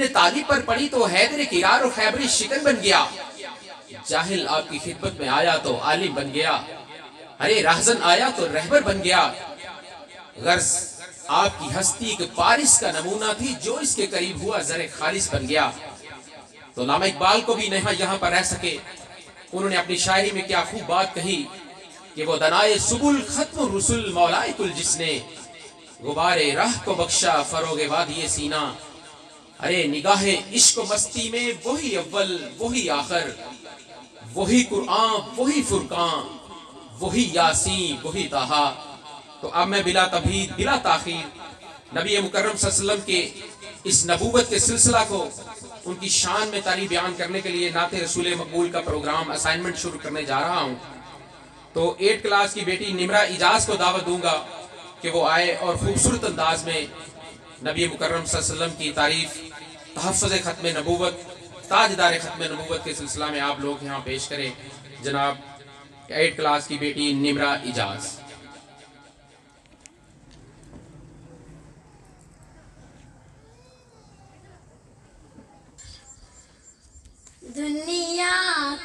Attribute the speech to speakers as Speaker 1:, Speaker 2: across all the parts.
Speaker 1: نے طالب پر پڑھی تو حیدر کرار و خیبر شکن بن گیا، جاہل آپ کی خدمت میں آیا تو عالم بن گیا، ارے راہزن آیا تو رہبر بن گیا۔ غرض آپ کی ہستی ایک پارس کا نمونہ تھی، جو اس کے قریب ہوا زر خالص بن گیا۔ تو علامہ اقبال کو بھی نہیں یہاں پر رہ سکے، انہوں نے اپنی شاعری میں کیا خوب بات کہی کہ وہ دنائے سبل ختم رسول مولائے کل، جس نے غبار راہ کو بخشا فروغ وادی سینہ۔ ارے نگاہ عشق و مستی میں وہی اول وہی آخر، وہی قرآن وہی فرقان، وہی یاسین وہی طٰہٰ۔ تو اب میں بلا تمہید بلا تاخیر نبی مکرم صلی اللہ علیہ وسلم کے اس نبوت کے سلسلہ کو ان کی شان میں تعریف بیان کرنے کے لیے نعت رسول مقبول کا پروگرام اسائنمنٹ شروع کرنے جا رہا ہوں۔ تو 8 کلاس کی بیٹی نمرہ اجاز کو دعوت دوں گا کہ وہ آئے اور خوبصورت انداز میں نبی مکرم صلی اللہ علیہ وسلم کی تعریف، تحفظ ختم نبوت، تاجدار ختم نبوت کے سلسلہ میں آپ لوگ یہاں پیش کریں۔ جناب 8 کلاس کی بیٹی نمرہ اجاز۔
Speaker 2: دنیا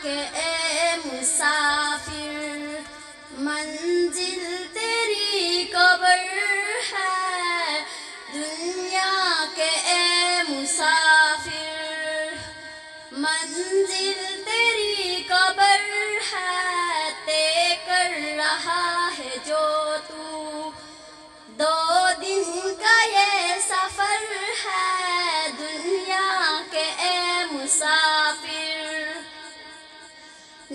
Speaker 2: کے اے مسافر، منزل تیری قبر ہے۔ دنیا کے اے مسافر، منزل تیری قبر ہے۔ طے کر رہا ہے جو تو 2 دن کا یہ سفر ہے۔ دنیا کے اے مسافر،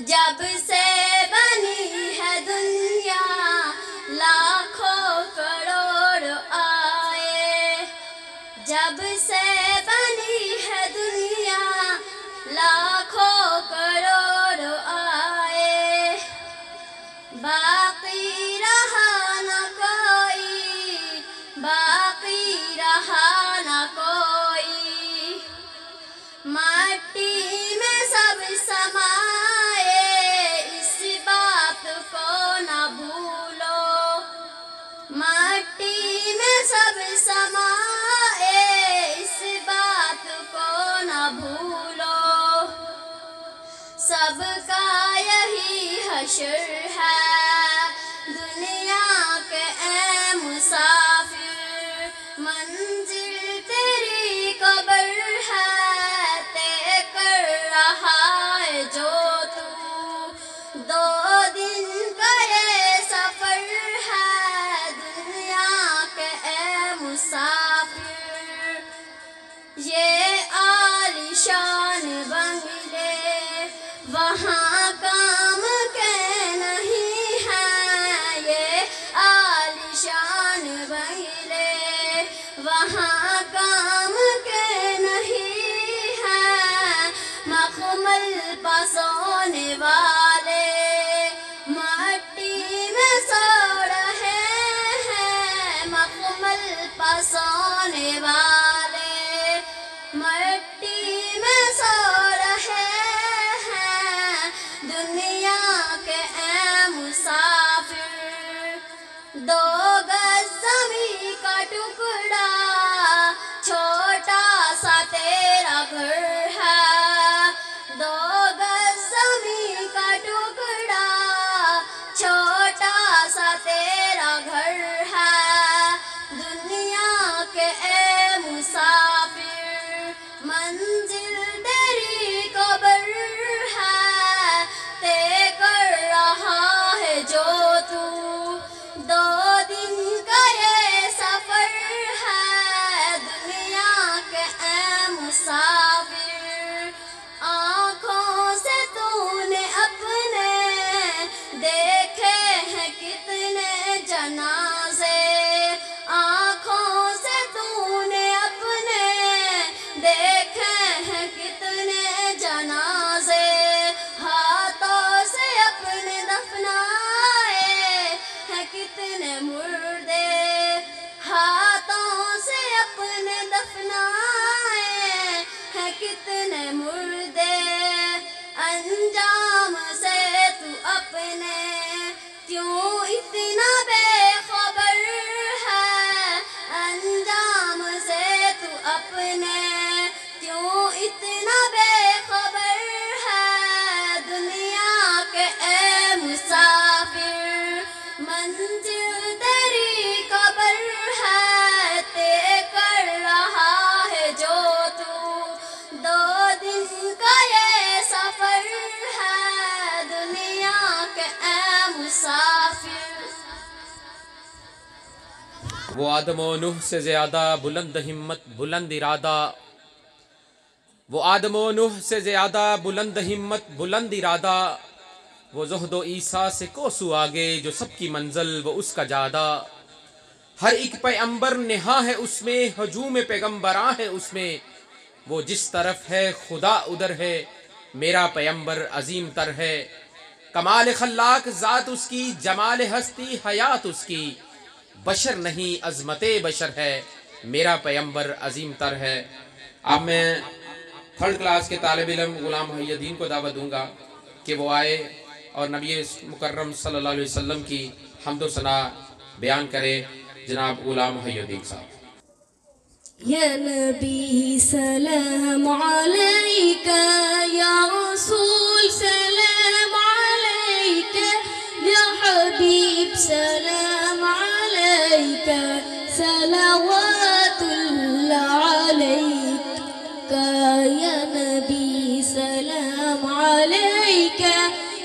Speaker 2: جب سے بنی ہے دنیا لاکھوں کروڑ آئے، جب سے بنی ہے دنیا لاکھوں کروڑ آئے، باقی رہا نہ کوئی، باقی رہا نہ کوئی، مٹی میں سب سمائے، اس بات کو نہ بھولو، مٹی میں سب سمائے، اس بات کو نہ بھولو، سب کا یہی حشر ہے۔ دنیا کے اے مسافر، منزل تیری قبر ہے۔ طے کر رہا ہے جو تو 2 دن کا یہ سفر ہے۔ دنیا کے اے مسافر، یہ عالیشان بنگلے وہاں کام کے نہیں ہیں، یہ عالیشان بنگلے وہاں کام کے نہیں ہیں۔ مخمل پا سونے والے مٹی میں سو رہے ہیں، مخمل پا سونے والے مٹی میں سو رہے ہیں۔ دنیا کے اے مسافر، 2 گز زمین کا ٹکڑا چھوٹا سا تیرا گھر ہے۔ 2 گز زمین کا ٹکڑا چھوٹا سا تیرا گھر ہے۔ دنیا کے اے مسافر، منزل تیری قبر ہے۔ طے کر رہا ہے جو تو 2 دن کا یہ سفر ہے۔ دنیا کے اے مسافر، آنکھوں سے تو نے اپنے دیکھے ہیں کتنے جنازے، آنکھوں سے تو نے اپنے دیکھے
Speaker 1: وہ آدم و نوح سے زیادہ بلند ہمت بلند ارادہ، وہ آدم و نوح سے زیادہ بلند ہمت بلند ارادہ، وہ زہد و عیسیٰ سے کوسو آگے جو سب کی منزل وہ اس کا جادہ۔ ہر ایک پیغمبر نہا ہے اس میں، ہجوم پیغمبراں ہے اس میں، وہ جس طرف ہے خدا ادھر ہے، میرا پیغمبر عظیم تر ہے۔ کمال خلاق ذات اس کی، جمال ہستی حیات اس کی، بشر نہیں عظمت بشر ہے، میرا پیغمبر عظیم تر ہے۔ اب میں 3rd کلاس کے طالب علم غلام محی الدین کو دعوت دوں گا کہ وہ آئے اور نبی مکرم صلی اللہ علیہ وسلم کی حمد و ثنا بیان کرے۔ جناب غلام محی الدین صاحب۔
Speaker 2: یا نبی سلام علیکہ، یا رسول سلام علیکہ، یا حبیب سلام علیکہ، صلوات اللہ علیکہ۔ یا نبی سلام علیکہ،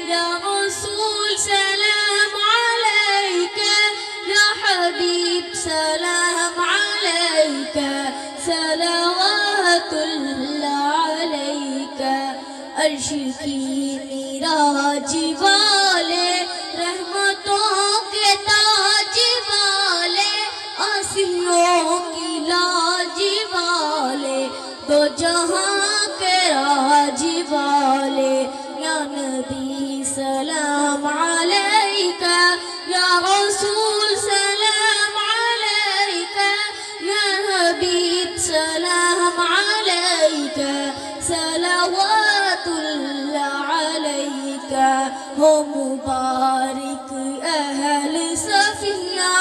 Speaker 2: یا رسول سلام علیکہ، یا حبیب سلام علیکہ، صلوات اللہ علیکہ۔ عرش کی معراج والے، رحمتوں کے تاج والے، آسیوں کی لاج والے، دو جہاں کے راج والے۔ یا نبی سلام علیکہ، یا رسول سلام علیکہ، یا حبیب سلام علیکہ، صلوات اللہ علیکہ۔ ہو مبارک اہل صفیہ،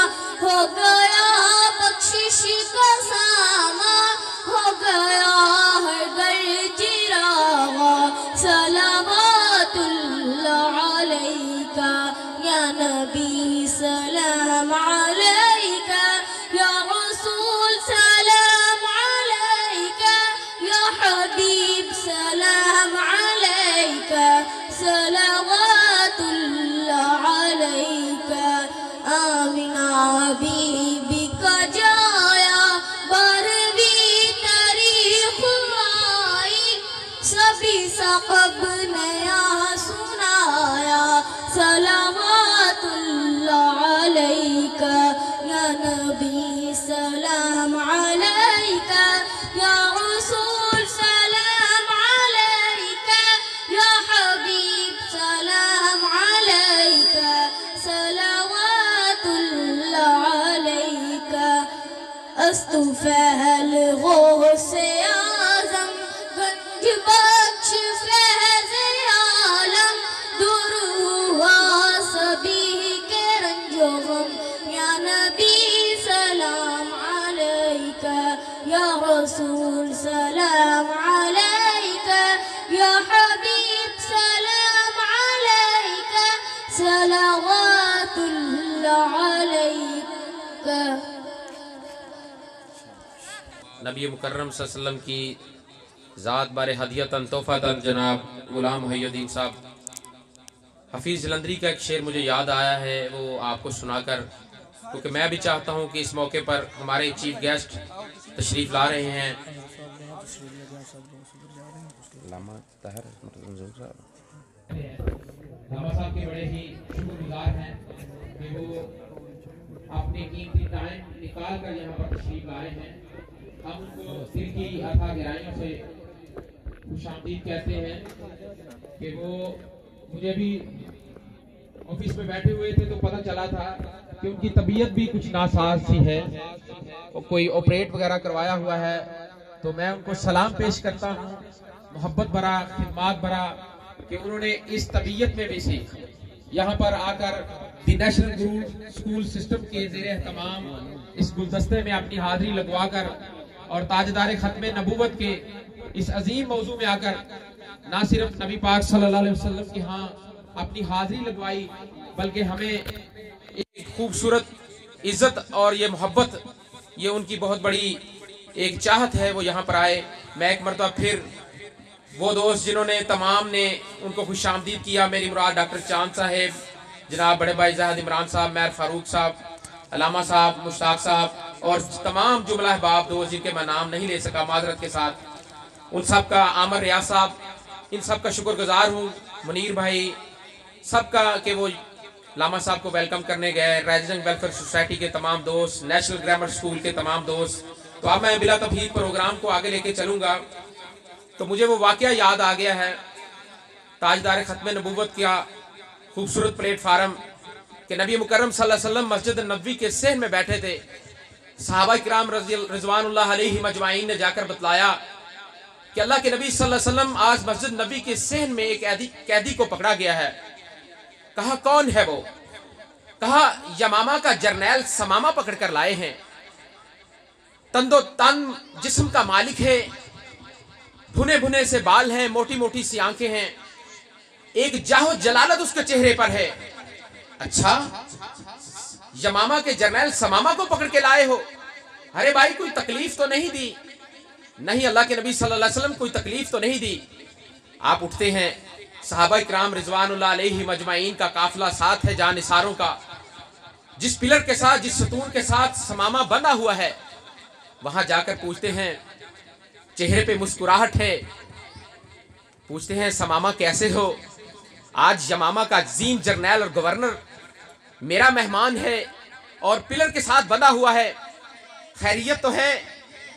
Speaker 2: ہو گیا بخشش کا ساماں، ہو گیا ہر گھر چراغا، صلوات اللہ علیکہ۔ یا نبی سلام علیکہ، یا رسول سلام علیکہ، یا حبیب سلام علیکہ، صلوات اللہ علیکہ۔ آمنہ بی کا جایا، 12ویں تاریخ آئی، سبھی سقب نیا سنایا، صلوات اللہ علیکہ۔ یا نبی سلام علیکہ، یا رسول سلام علیکہ، یا حبیب سلام علیکہ، صلوات اللہ علیکہ۔ استفہل غوث اعظم، گنج بخش فیض عالم، دور ہوا سبھی کے رنج و غم۔ یا نبی سلام علیکہ، یا رسول سلام علیکہ، یا حبیب سلام علیکہ، صلوات اللہ علیکہ۔
Speaker 1: نبی مکرم صلی اللہ علیہ وسلم کی ذات بار ہدیتاً تحفۃً جناب غلام محی الدین صاحب۔ حفیظ جلندری کا ایک شعر مجھے یاد آیا ہے، وہ آپ کو سنا کر، کیونکہ میں بھی چاہتا ہوں کہ اس موقع پر ہمارے چیف گیسٹ تشریف لا رہے ہیں۔ علامہ طاہر صاحب کے بڑے ہی شکر گزار ہیں کہ وہ اپنے قیمتی ٹائم نکال کر یہاں پر تشریف لائے ہیں۔ ہم ان کو دل کی اتھاہ گہرائیوں سے خوش آمدید کہتے ہیں کہ وہ مجھے بھی آفس میں بیٹھے ہوئے تھے تو پتہ چلا تھا کہ ان کی طبیعت بھی کچھ ناساز سی ہے، کوئی آپریٹ وغیرہ کروایا ہوا ہے، تو میں ان کو سلام پیش کرتا ہوں، محبت بھرا خدمات بھرا، کہ انہوں نے اس طبیعت میں بھی سے یہاں پر آ کر دی نیشنل گروپ اسکول سسٹم کے زیر اہتمام اس گلدستے میں اپنی حاضری لگوا کر اور تاجدار ختم نبوت کے اس عظیم موضوع میں آ کر نہ صرف نبی پاک صلی اللہ علیہ وسلم کی ہاں اپنی حاضری لگوائی، بلکہ ہمیں ایک خوبصورت عزت اور یہ محبت، یہ ان کی بہت بڑی ایک چاہت ہے، وہ یہاں پر آئے۔ میں ایک مرتبہ پھر وہ دوست جنہوں نے تمام نے ان کو خوش آمدید کیا، میری مراد ڈاکٹر چاند صاحب، جناب بڑے بھائی زاہد عمران صاحب، میر فاروق صاحب، علامہ صاحب، مشتاق صاحب، اور تمام جملہ احباب دوست جن کے میں نام نہیں لے سکا معذرت کے ساتھ، ان سب کا، عامر ریاض صاحب، ان سب کا شکر گزار ہوں، منیر بھائی سب کا کہ وہ لاما صاحب کو ویلکم کرنے گئے، ریزیڈنٹ ویلفیئر سوسائٹی کے تمام دوست، نیشنل گرامر سکول کے تمام دوست۔ تو اب میں بلا تفہید پروگرام کو آگے لے کے چلوں گا۔ تو مجھے وہ واقعہ یاد آ گیا ہے تاجدار ختم نبوت کا خوبصورت پلیٹ فارم کہ نبی مکرم صلی اللہ علیہ وسلم مسجد نبوی کے صحن میں بیٹھے تھے، صحابہ کرام رضوان اللہ علیہ مجمعین نے جا کر بتلایا کہ اللہ کے نبی صلی اللہ علیہ وسلم آج مسجد نبوی کے صحن میں ایک قیدی کو پکڑا گیا ہے۔ کہا کون ہے وہ؟ کہا یمامہ کا جرنیل سمامہ پکڑ کر لائے ہیں، تن و تن جسم کا مالک ہے، بھنے بھنے سے بال ہیں، موٹی موٹی سی آنکھیں ہیں، ایک جاہ جلالت اس کے چہرے پر ہے۔ اچھا یمامہ کے جرنیل سمامہ کو پکڑ کے لائے ہو؟ ارے بھائی کوئی تکلیف تو نہیں دی؟ نہیں اللہ کے نبی صلی اللہ علیہ وسلم کوئی تکلیف تو نہیں دی۔ آپ اٹھتے ہیں، صحابہ کرام رضوان اللہ علیہ مجمعین کا قافلہ ساتھ ہے جان نثاروں کا، جس پلر کے ساتھ، جس ستون کے ساتھ سمامہ بنا ہوا ہے، وہاں جا کر پوچھتے ہیں، چہرے پہ مسکراہٹ ہے، پوچھتے ہیں سمامہ کیسے ہو؟ آج یمامہ کا عظیم جرنیل اور گورنر میرا مہمان ہے اور پلر کے ساتھ بنا ہوا ہے، خیریت تو ہے؟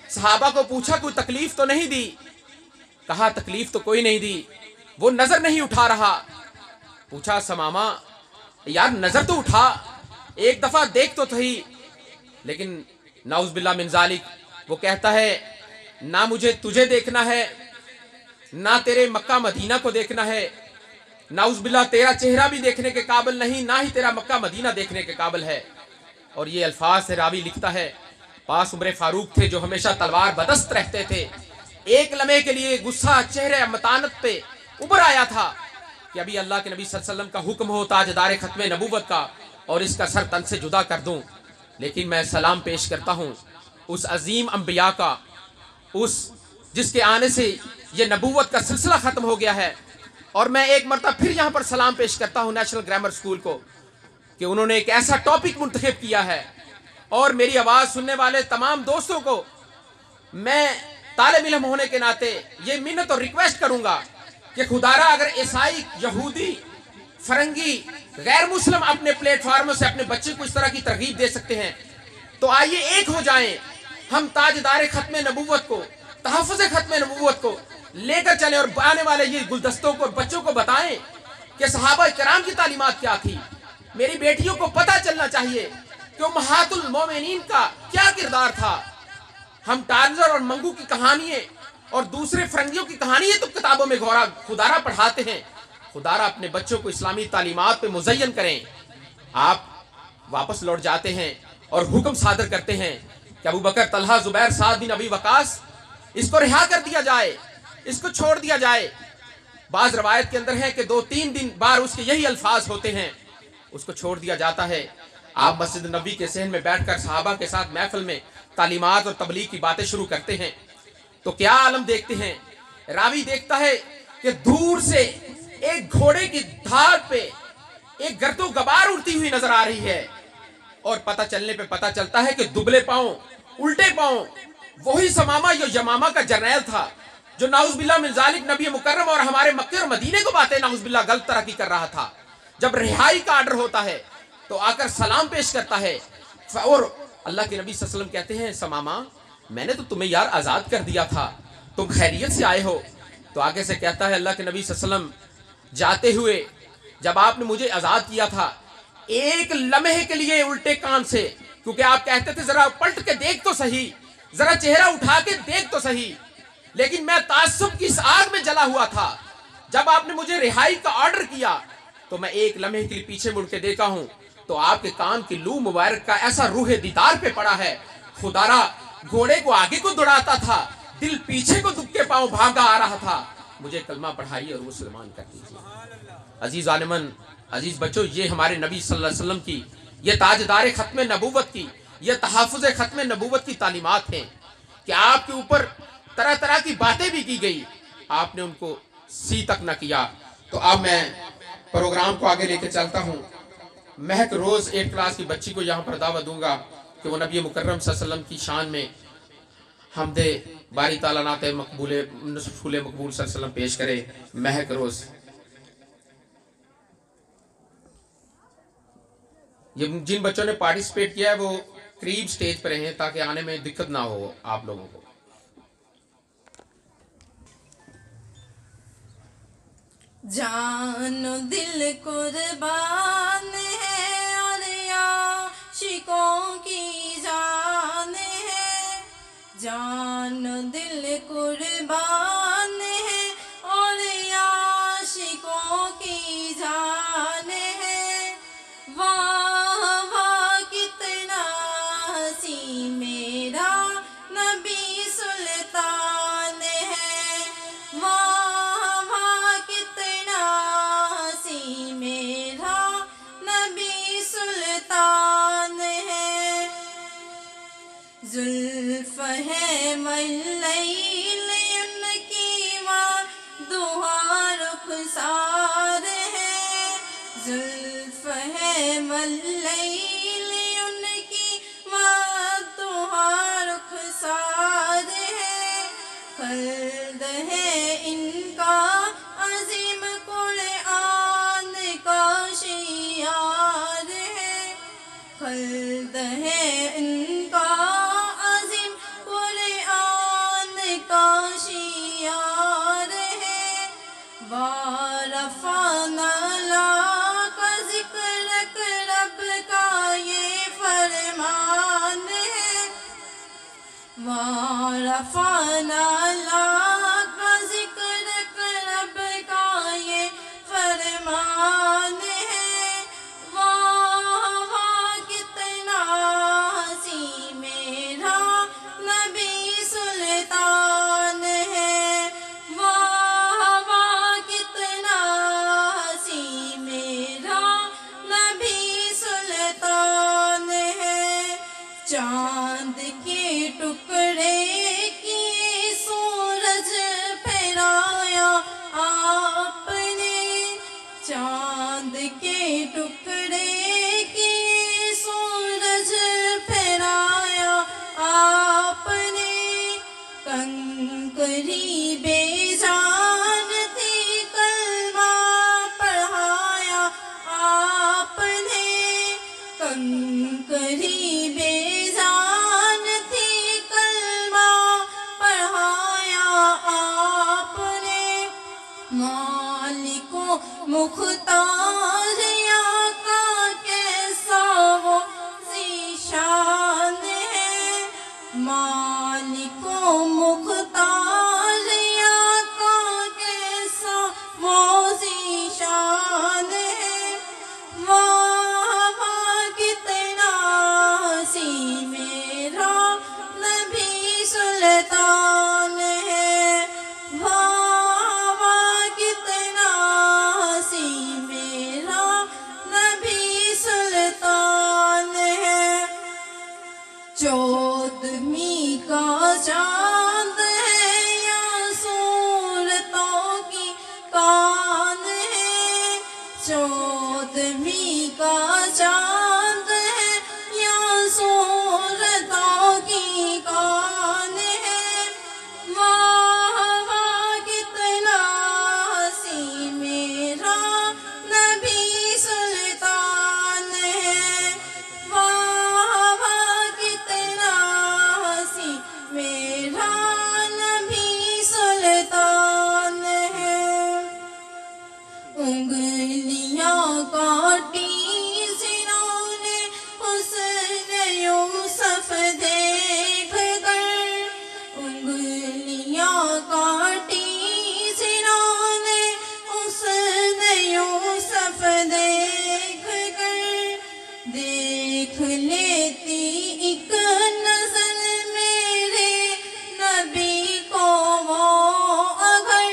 Speaker 1: صحابہ کو پوچھا کوئی تکلیف تو نہیں دی؟ کہا تکلیف تو کوئی نہیں دی، وہ نظر نہیں اٹھا رہا۔ پوچھا سمامہ یار نظر تو اٹھا، ایک دفعہ دیکھ تو تھی۔ لیکن نعوذ باللہ من ذالک وہ کہتا ہے نہ مجھے تجھے دیکھنا ہے، نہ تیرے مکہ مدینہ کو دیکھنا ہے، نعوذ باللہ تیرا چہرہ بھی دیکھنے کے قابل نہیں، نہ ہی تیرا مکہ مدینہ دیکھنے کے قابل ہے۔ اور یہ الفاظ سے راوی لکھتا ہے پاس عمر فاروق تھے جو ہمیشہ تلوار بدست رہتے تھے، ایک لمحے کے لیے غصہ چہرے متانت پہ ابھر آیا تھا کہ ابھی اللہ کے نبی صلی اللہ علیہ وسلم کا حکم ہو تاجدار ختم نبوت کا اور اس کا سر تن سے جدا کر دوں، لیکن میں سلام پیش کرتا ہوں اس عظیم انبیاء کا، اس جس کے آنے سے یہ نبوت کا سلسلہ ختم ہو گیا ہے۔ اور میں ایک مرتبہ پھر یہاں پر سلام پیش کرتا ہوں نیشنل گرامر سکول کو کہ انہوں نے ایک ایسا ٹاپک منتخب کیا ہے، اور میری آواز سننے والے تمام دوستوں کو میں طالب علم ہونے کے ناطے یہ منت اور ریکویسٹ کروں گا کہ خدارا اگر عیسائی، یہودی، فرنگی، غیر مسلم اپنے پلیٹ فارموں سے اپنے بچے کو اس طرح کی ترغیب دے سکتے ہیں تو آئیے ایک ہو جائیں، ہم تاجدار ختم نبوت کو، تحفظ ختم نبوت کو لے کر چلیں اور آنے والے یہ گلدستوں کو بچوں کو بتائیں کہ صحابہ کرام کی تعلیمات کیا تھی۔ میری بیٹیوں کو پتہ چلنا چاہیے کہ امہات المومنین کا کیا کردار تھا۔ ہم ٹارزن اور منگو کی کہانیاں اور دوسرے فرنگیوں کی کہانیاں تو کتابوں میں خدارا پڑھاتے ہیں، خدارا اپنے بچوں کو اسلامی تعلیمات پہ مزین کریں۔ آپ واپس لوٹ جاتے ہیں اور حکم صادر کرتے ہیں کہ ابو بکر، طلحہ، زبیر، سعد بن ابی وقاص اس کو رہا کر دیا جائے، اس کو چھوڑ دیا جائے۔ بعض روایت کے اندر ہے کہ 2-3 دن بار اس کے یہی الفاظ ہوتے ہیں، اس کو چھوڑ دیا جاتا ہے۔ آپ مسجد نبوی کے صحن میں بیٹھ کر صحابہ کے ساتھ محفل میں تعلیمات اور تبلیغ کی باتیں شروع کرتے ہیں تو کیا عالم دیکھتے ہیں؟ راوی دیکھتا ہے کہ دور سے ایک گھوڑے کی دھار پہ ایک گرد و غبار اڑتی ہوئی نظر آ رہی ہے، اور پتہ چلنے پہ پتہ چلتا ہے کہ دبلے پاؤں، الٹے پاؤں وہی سمامہ جو یمامہ کا جرنیل تھا، جو نعوذ باللہ من ذالک نبی مکرم اور ہمارے مکہ اور مدینے کو باتیں نعوذ باللہ غلط ترقی کر رہا تھا۔ جب رہائی کا آرڈر ہوتا ہے تو آ کر سلام پیش کرتا ہے، اور اللہ کے نبی صلی اللہ علیہ وسلم کہتے ہیں سمامہ میں نے تو تمہیں یار آزاد کر دیا تھا، تم خیریت سے آئے ہو؟ تو آگے سے کہتا ہے اللہ کے نبی صلی اللہ علیہ وسلم جاتے ہوئے جب آپ نے مجھے آزاد کیا تھا ایک لمحے کے لیے الٹے کان سے، کیونکہ آپ کہتے تھے ذرا پلٹ کے دیکھ تو صحیح، ذرا چہرہ اٹھا کے دیکھ تو صحیح، لیکن میں تعصب کی اس آگ میں جلا ہوا تھا۔ جب آپ نے مجھے رہائی کا آرڈر کیا تو میں ایک لمحے کے لیے پیچھے مڑ کے دیکھا ہوں تو آپ کے کان کی لو مبارک کا ایسا روح دیدار پہ پڑا ہے، خدارا گھوڑے کو آگے کو دوڑاتا تھا، دل پیچھے کو دبکے پاؤں بھاگا آ رہا تھا، مجھے کلمہ پڑھائیے اور مسلمان کر دیجیے۔ عزیز عالمن، عزیز بچوں، یہ ہمارے نبی صلی اللہ علیہ وسلم کی، یہ تاجدار ختم نبوت کی، یہ تحفظ ختم نبوت کی تعلیمات ہیں کہ آپ کے اوپر طرح طرح کی باتیں بھی کی گئی، آپ نے ان کو سی تک نہ کیا۔ تو اب میں پروگرام کو آگے لے کے چلتا ہوں۔ مہک روز 8 کلاس کی بچی کو یہاں پر دعوت دوں گا کہ وہ نبی مکرم صلی اللہ علیہ وسلم کی شان میں حمد باری تعالیٰ نعت مقبول پھول مقبول صلی اللہ علیہ وسلم پیش کرے مہک روز. یہ جن بچوں نے پارٹیسپیٹ کیا ہے وہ قریب سٹیج پر ہیں تاکہ آنے میں دقت نہ ہو آپ لوگوں کو.
Speaker 3: جان و دل قربان ہے اور عاشقوں کی جان ہے. جان و دل قربان ہے اور عاشقوں کی جان ہے. واہ واہ کتنا ہنسی میرا نبی سلطان ہے. واہ واہ کتنا ہنسی میرا نبی سلطان ہے. زلف ہے واللیل ان کی دعا رخسار ہے. زلف ہے واللیل ان کی دعا رخسار ہے. خلد ہے ان کا عظیم قرآن کا شعار ہے. خلد ہے ان کا عظیم قرآن کا شعار ہے. وارفعنا لک ذکرک رب کا یہ فرمان ہے. وارفعنا لک ذکرک رب کا یہ فرمان ہے. واہ واہ کتنا ہنسی میرا نبی سلطان ہے. واہ واہ کتنا ہنسی میرا نبی سلطان ہے. چاند کے ٹکڑے کی سورج پھیرایا آپ نے. چاند کے ٹکڑے کی سورج پھیرایا آپ نے. کنکری بے جان تھی کلمہ پڑھایا آپ نے. کنکری بے جان تھی کلمہ پڑھایا آپ نے. مالک و مختار آقا کیسا وہ ذیشان ہے. مالک و مختار آقا کیسا وہ ذیشان ہے. واہ واہ کتنا ہنسی میرا نبی سلطان ہے. واہ واہ کتنا ہنسی میرا نبی سلطان ہے. چودھویں کا چاند ہے یا صورتوں کی کان ہے. چودھویں کا چاند ہے یا صورتوں کی کان ہے. واہ واہ کتنا ہنسی میرا نبی سلطان ہے. واہ واہ کتنا ہنسی میرا نبی سلطان ہے. انگلیاں کاٹی جنہوں نے حسن یوسف دیکھ کر. انگلیاں کاٹی جنہوں نے حسن یوسف دیکھ کر. دیکھ لیتی ایک نظر میرے نبی کو وہ اگر.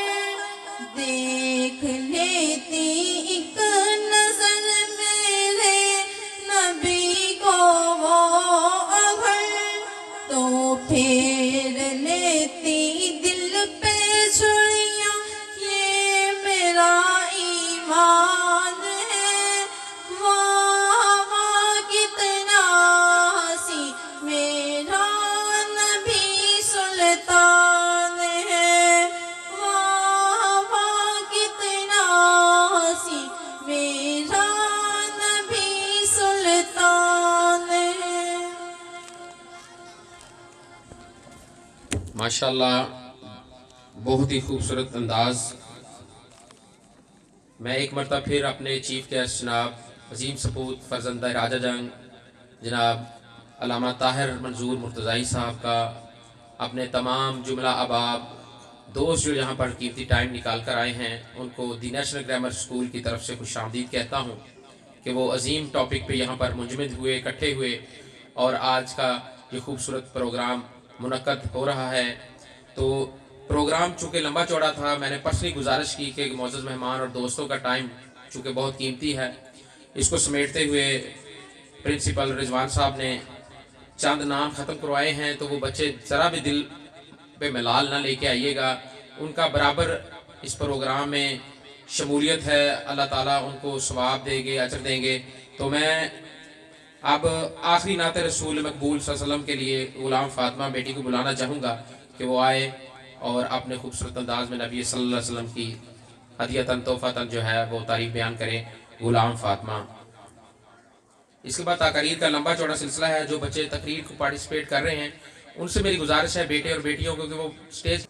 Speaker 3: دیکھ لیتی ایک نظر میرے نبی کو وہ اگر. تو پھیر لیتی دل پہ چھڑیاں یہ میرا ایمان ہے.
Speaker 1: ماشاءاللہ بہت ہی خوبصورت انداز. میں ایک مرتبہ پھر اپنے چیف گیسٹ جناب عظیم سپوت فرزندہ راجہ جنگ جناب علامہ طاہر منظور مرتضائی صاحب کا، اپنے تمام جملہ احباب دوست جو یہاں پر قیمتی ٹائم نکال کر آئے ہیں، ان کو دی نیشنل گرامر اسکول کی طرف سے خوش آمدید کہتا ہوں کہ وہ عظیم ٹاپک پہ یہاں پر منجمد ہوئے، اکٹھے ہوئے اور آج کا یہ خوبصورت پروگرام منعقد ہو رہا ہے. تو پروگرام چونکہ لمبا چوڑا تھا، میں نے پرسنلی گزارش کی کہ معزز مہمان اور دوستوں کا ٹائم چونکہ بہت قیمتی ہے، اس کو سمیٹتے ہوئے پرنسپل رضوان صاحب نے چند نام ختم کروائے ہیں، تو وہ بچے ذرا بھی دل پہ ملال نہ لے کے آئیے گا. ان کا برابر اس پروگرام میں شمولیت ہے، اللہ تعالیٰ ان کو ثواب دے گے، اجر دیں گے. تو میں اب آخری نعت رسول مقبول صلی اللہ علیہ وسلم کے لیے غلام فاطمہ بیٹی کو بلانا چاہوں گا کہ وہ آئے اور اپنے خوبصورت انداز میں نبی صلی اللہ علیہ وسلم کی ہدیتاً تحفۃً جو ہے وہ تعریف بیان کریں. غلام فاطمہ. اس کے بعد تقریر کا لمبا چوڑا سلسلہ ہے. جو بچے تقریر کو پارٹیسپیٹ کر رہے ہیں ان سے میری گزارش ہے، بیٹے اور بیٹیوں کو، کہ وہ سٹیج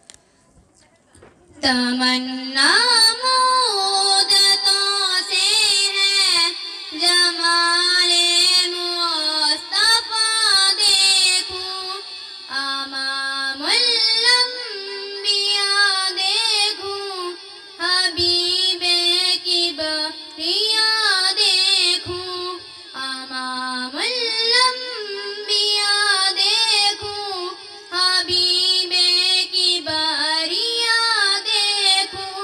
Speaker 2: تمنا مودتوں سے ہے جمال مصطفیٰ دیکھوں، امام الانبیاء دیکھوں، حبیب کبریاء دیکھوں، امام الانبیاء دیکھوں، حبیب کبریاء دیکھوں،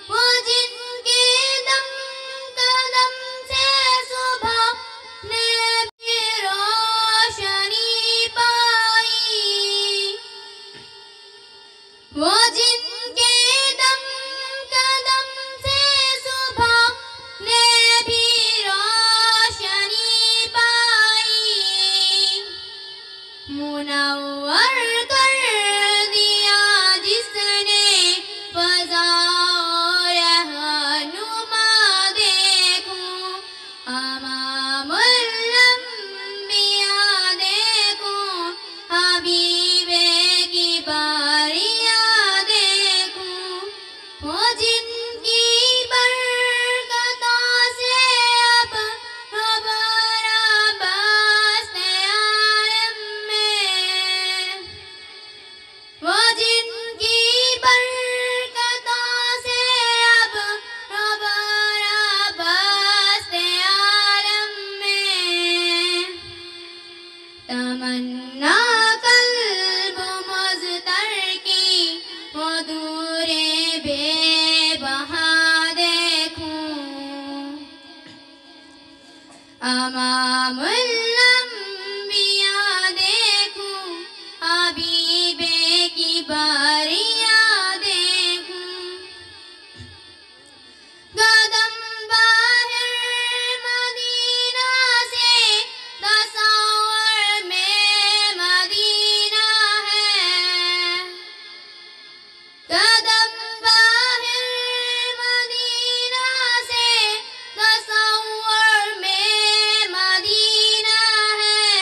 Speaker 2: وہ جن کے دم قدم سے صبح نے بھی روشنی پائی، وہ جن کے دم قدم سے صبح نے بھی روشنی پائی، منور کر دیا جس نے فضا رہنما دیکھوں، امام الانبیاء دیکھوں، حبیب کبریاء دیکھوں، وہ جن کی برکتوں سے اب خبر عباس عالم میں، وہ جن کی برکتوں سے اب خبر عباس عالم میں، تمنا قلب مضطر کی حضور بے بہا دیکھوں، امام الانبیاء دیکھوں، حبیب کبریاء دیکھوں، قدم باہر مدینہ سے تصور میں مدینہ ہے، قدم باہر مدینہ سے تصور میں مدینہ ہے،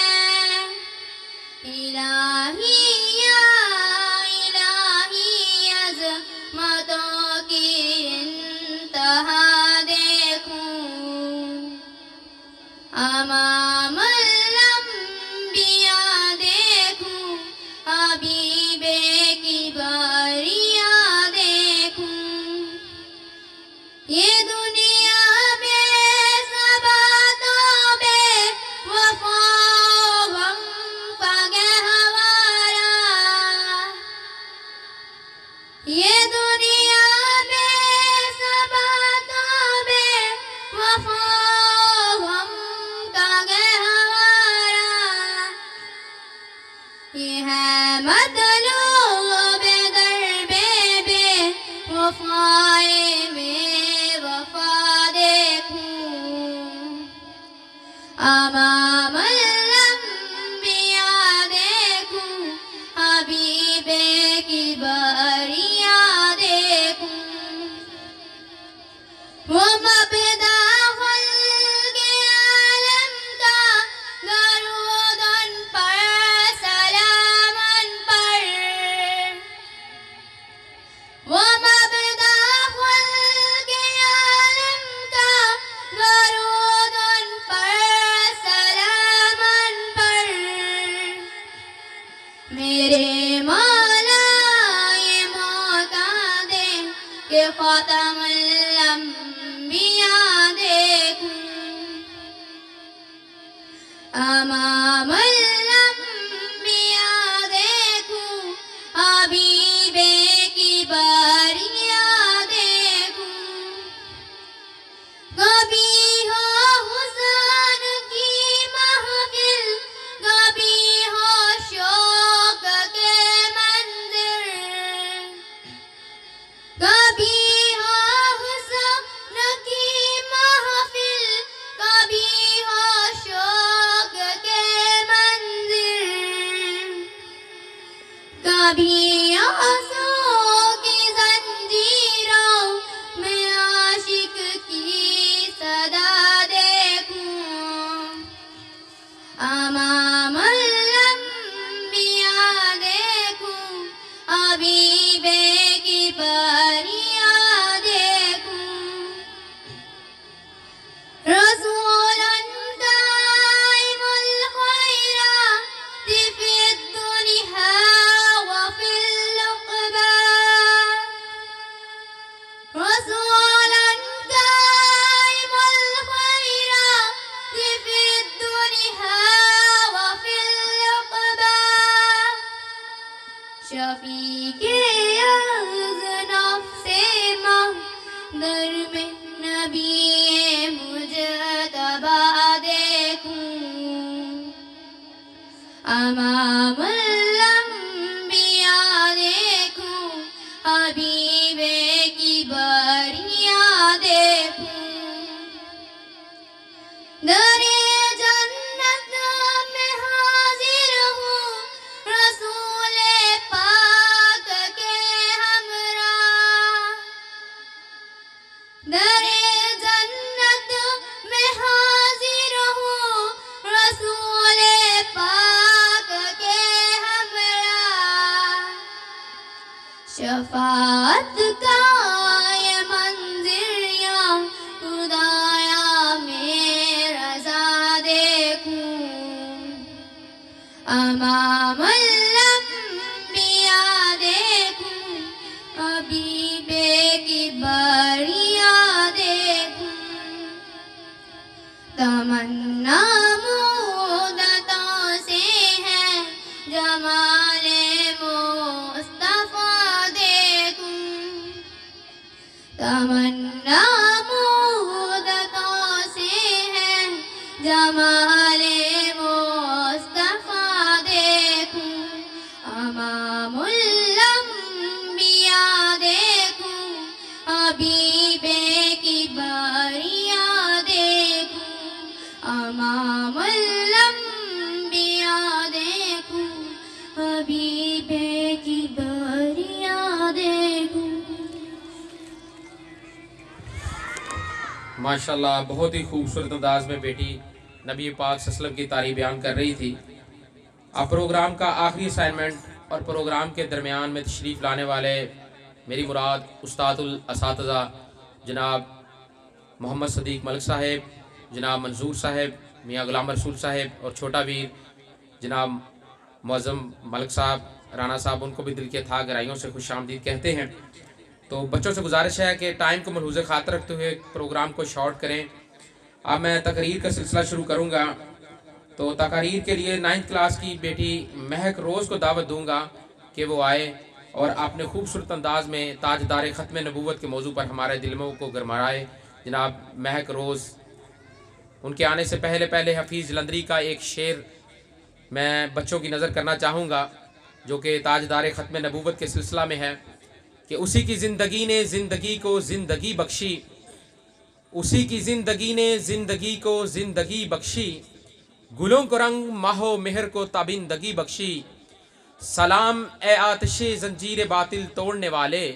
Speaker 2: الہی یا الہی عظمتوں کی انتہا دیکھوں، امام الانبیاء دیکھوں، حبیب کبریاء دیکھوں، یہ دنیا بے ثباتوں بے وفا غم کا گہوارہ، یہ دنیا بے ثباتوں بے وفا غم کا گہوارہ، یہ ہے مطلوب درب بے وفائے میں وفا دیکھوں، امام الانبیاء دیکھوں، حبیب کبریاء دیکھوں، وہ مبدا خلق عالم کا درود ان پر سلام ان پر، کہ خاتم الانبیاء دیکھوں امام الانبیاء دیکھوں حبیب کی باریاں دیکھوں کبھی ہو حسن کی محفل کبھی ہو شوق کے منظر کبھی ہو حسن کی محفل کبھی ہو شوق کے منظر کبھی آنسوں کی زنجیروں میں عاشق کی صدا دیکھوں امام الانبیاء دیکھوں حبیب کی باریاں دیکھوں رسول دائم الخیرات فی الدنیا وفی العقبى رسول دائم الخيرات في الدنيا وفي العقبى شفیع اذناب سے محضر میں نبی مجتبی دیکھوں امام الانبیاء دیکھوں حبیب کی باریاں دیکھوں در جنت میں حاضر ہوں رسول پاک کے ہمراہ در جنت میں حاضر ہوں رسول پاک کے ہمراہ شفاعت کا یہ منظر یا خدایا میں رضا دیکھوں امام الانبیاء دیکھوں حبیب کی باریاں دیکھوں تمنا مدتوں سے ہے جمال مصطفیٰ دیکھوں تمنا مدتوں سے ہے جمال مصطفیٰ دیکھوں امام الانبیاء دیکھوں حبیب کی باریاں دیکھوں امام الانبیاء دیکھوں حبیب کی باریاں دیکھوں
Speaker 1: ماشاءاللہ بہت ہی خوبصورت انداز میں بیٹی نبی پاک صلی اللہ علیہ وسلم کی تعریف بیان کر رہی تھی اب پروگرام کا آخری اسائنمنٹ اور پروگرام کے درمیان میں تشریف لانے والے میری مراد استاد الاساتذہ جناب محمد صدیق ملک صاحب جناب منظور صاحب میاں غلام رسول صاحب اور چھوٹا ویر جناب معظم ملک صاحب رانا صاحب ان کو بھی دل کے تھا گہرائیوں سے خوش آمدید کہتے ہیں تو بچوں سے گزارش ہے کہ ٹائم کو ملحوظ خاطر رکھتے ہوئے پروگرام کو شارٹ کریں اب میں تقریر کا سلسلہ شروع کروں گا تو تقریر کے لیے 9th کلاس کی بیٹی مہک روز کو دعوت دوں گا کہ وہ آئے اور اپنے خوبصورت انداز میں تاجدار ختم نبوت کے موضوع پر ہمارے دلوں کو گرمائے جناب مہک روز ان کے آنے سے پہلے حفیظ جلندری کا ایک شعر میں بچوں کی نظر کرنا چاہوں گا جو کہ تاجدار ختم نبوت کے سلسلہ میں ہے کہ اسی کی زندگی نے زندگی کو زندگی بخشی اسی کی زندگی نے زندگی کو زندگی بخشی گلوں کو رنگ ماہ و مہر کو تابندگی بخشی سلام اے آتش زنجیر باطل توڑنے والے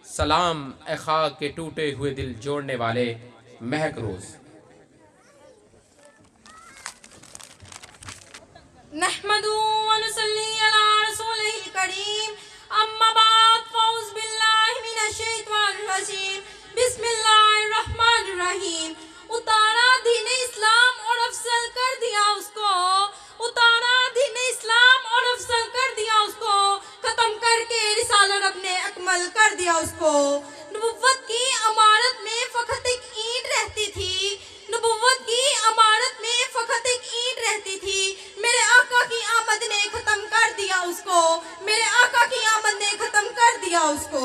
Speaker 1: سلام اے خاک کے ٹوٹے ہوئے دل جوڑنے والے مہک روز
Speaker 3: نحمدو ونصلی علی رسولہ الکریم اما بعد فاعوذ باللہ من الشیطان الرجیم بسم اللہ الرحمن الرحیم اتارا دین اسلام اور افضل کر دیا اس کو اتارا دین اسلام اور افضل کر دیا اس کو ختم کر کے رسالت رب نے اکمل کر دیا اس کو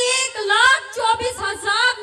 Speaker 3: 1,24,000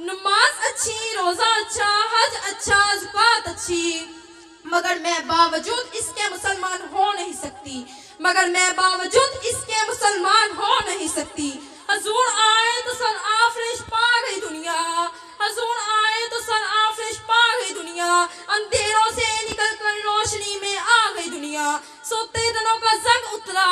Speaker 3: نماز اچھی، روزہ اچھا، حج اچھا، زکوٰۃ اچھی، مگر میں باوجود اس کے مسلمان ہو نہیں سکتی، مگر میں باوجود اس کے مسلمان ہو نہیں سکتی۔ حضور آئے تو سر آفرش پا گئی دنیا، حضور آئے تو سر آفرش پا گئی دنیا، اندھیروں سے نکل کر روشنی میں آ گئی دنیا۔ سوتے دنوں کا زنگ اترا،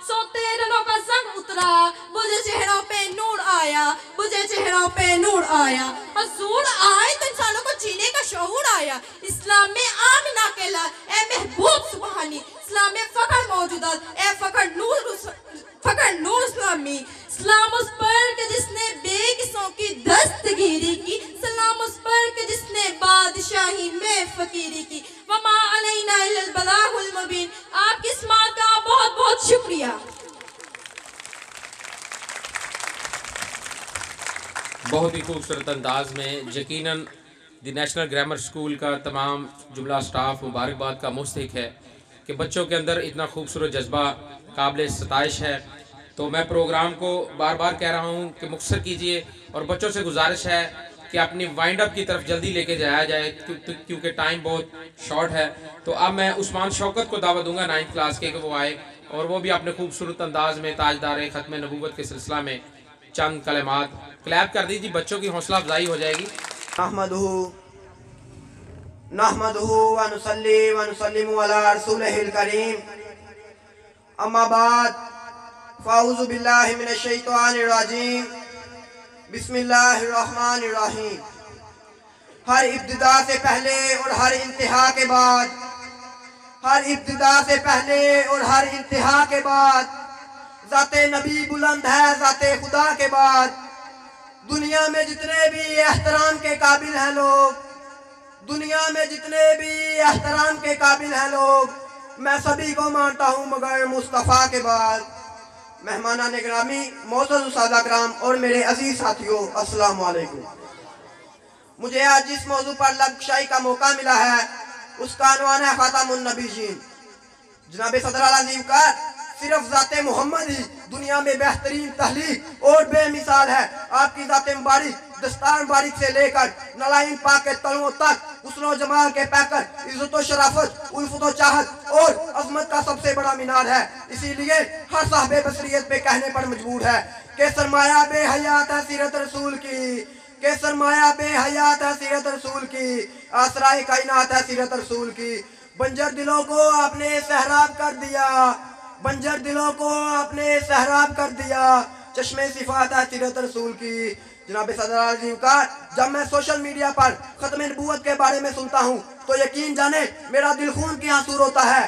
Speaker 3: سوتے دنوں کا زنگ اترا، بجھے چہروں پہ نور آیا، بجھے چہروں پہ نور آیا۔ حضور آئے تو انسانوں کو جینے کا شعور آیا۔ اسلام میں آمنہ کے لال اے محبوب سبحانی، اسلام میں فخر موجودات اے فخر نور اسلامی۔ سلام اس پر کہ جس نے بے قصوں کی دستگیری کی، سلام اس پر کہ جس نے بادشاہی میں فقیری کی۔ وما علینا الا البلاغ المبین۔ آپ کی سماعت کا بہت بہت شکریہ۔
Speaker 1: بہت ہی خوبصورت انداز میں یقیناً دی نیشنل گرامر اسکول کا تمام جملہ سٹاف مبارکباد کا مستحق ہے کہ بچوں کے اندر اتنا خوبصورت جذبہ قابل ستائش ہے۔ تو میں پروگرام کو بار بار کہہ رہا ہوں کہ مختصر کیجئے، اور بچوں سے گزارش ہے کہ اپنی وائنڈ اپ کی طرف جلدی لے کے جایا جائے کیونکہ ٹائم بہت شارٹ ہے۔ تو اب میں عثمان شوکت کو دعوت دوں گا 9th کلاس کے کہ وہ آئے اور وہ بھی اپنے خوبصورت انداز میں تاجدار ختم نبوت کے سلسلہ میں چند کلمات کلیپ کر دیجیے، بچوں کی حوصلہ افزائی ہو جائے گی۔
Speaker 4: نحمدہ ونصلی ونسلم علی رسولہ الکریم، اما بعد فاعوذ باللہ من الشیطان الرجیم، بسم اللہ الرحمن الرحیم۔ ہر ابتدا سے پہلے اور ہر انتہا کے بعد، ہر ابتدا سے پہلے اور ہر انتہا کے بعد ذات نبی بلند ہے، ذات خدا کے بعد دنیا میں جتنے بھی احترام کے قابل ہیں لوگ، دنیا میں جتنے بھی احترام کے قابل ہیں لوگ، میں سبھی کو مانتا ہوں مگر مصطفیٰ کے بعد۔ مہمانان گرامی، معزز اساتذہ کرام اور میرے عزیز ساتھیوں، السلام علیکم۔ مجھے آج جس موضوع پر لبکشائی کا موقع ملا ہے اس کا عنوان ہے خاتم النبیین۔ جناب صدر اعلیٰ کا صرف ذات محمد ہی دنیا میں بہترین تخلیق اور بے مثال ہے۔ آپ کی ذات مبارک دستار مبارک سے لے کر نلائن پاک کے تلووں تک حسن و جمال کے پیکر، عزت و شرافت، الفت و چاہت اور عظمت کا سب سے بڑا مینار ہے۔ اسی لیے ہر صاحب بصریت پہ کہنے پر مجبور ہے کہ سرمایہ بے حیات ہے سیرت رسول کی، کہ سرمایہ بے حیات ہے سیرت رسول کی، آسرائے کائنات ہے سیرت رسول کی۔ بنجر دلوں کو آپ نے سہراب کر دیا، بنجر دلوں کو آپ نے سہراب کر دیا، چشمے صفات ہے سیرت رسول کی۔ جناب صدر عظیم کا جب میں سوشل میڈیا پر ختم نبوت کے بارے میں سنتا ہوں تو یقین جانے میرا دل خون کی آنسو روتا ہے۔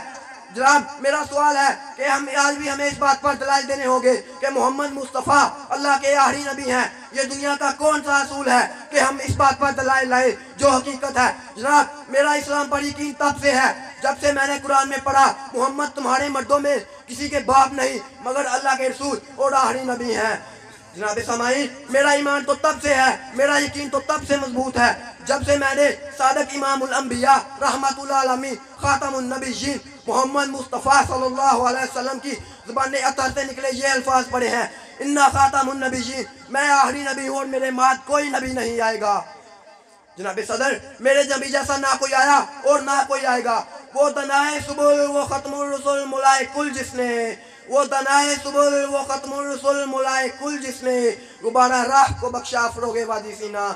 Speaker 4: جناب میرا سوال ہے کہ آج بھی ہمیں اس بات پر دلائل دینے ہوں گے کہ محمد مصطفیٰ اللہ کے آخری نبی ہیں۔ یہ دنیا کا کون سا اصول ہے کہ ہم اس بات پر دلائل لائیں جو حقیقت ہے؟ جناب میرا اسلام پر یقین تب سے ہے جب سے میں نے قرآن میں پڑھا محمد تمہارے مردوں میں کسی کے باپ نہیں مگر اللہ کے رسول اور آخری نبی ہیں۔ جناب سامعین، میرا ایمان تو تب سے ہے، میرا یقین تو تب سے مضبوط ہے جب سے میں نے صادق امام الانبیاء رحمت اللہ علیہ خاتم النبیین محمد مصطفیٰ صلی اللہ علیہ وسلم کی زبان اطہر سے نکلے یہ الفاظ پڑھے ہیں، انا خاتم النبیین، میں آخری نبی ہوں اور میرے بعد کوئی نبی نہیں آئے گا۔ جناب صدر، میرے نبی جیسا نہ کوئی آیا اور نہ کوئی آئے گا۔ وہ دنائے سبل وہ ختم الرسل ملائے کل جس نے، وہ دنائے سبل وہ ختم الرسل ملائے کل جس نے، غبارہ راہ کو بخشا فروغ وادی سینہ۔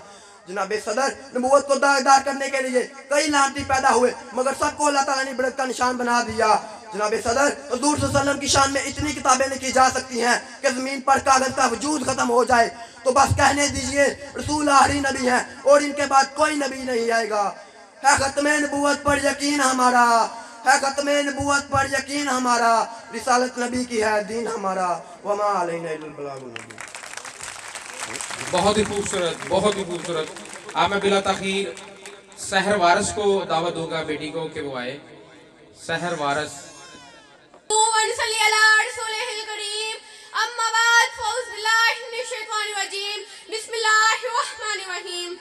Speaker 4: جناب صدر، نبوت کو داغدار کرنے کے لیے کئی لعنتی پیدا ہوئے مگر سب کو اللہ تعالیٰ نے عبرت کا نشان بنا دیا۔ جناب صدر، حضور صلی اللہ علیہ وسلم کی شان میں اتنی کتابیں لکھی جا سکتی ہیں کہ زمین پر کاغذ کا وجود ختم ہو جائے تو بس کہنے دیجئے رسول آخری نبی ہیں اور ان کے بعد کوئی نبی نہیں آئے گا۔ ہے ختم نبوت پر یقین ہمارا، ہے ختم نبوت پر یقین ہمارا، رسالت نبی کی ہے دین ہمارا، وما علینا الا البلاغ المبین۔
Speaker 1: بہت ہی خوبصورت، بہت ہی خوبصورت۔ اب میں بلا تاخیر سحر وارث کو دعوت دوں گا بیٹی کو کہ وہ آئے۔ سحر وارث۔
Speaker 3: ونصلی علی رسولہ الکریم، اما بعد فاعوذ باللہ من الشیطان الرجیم، بسم اللہ الرحمن الرحیم۔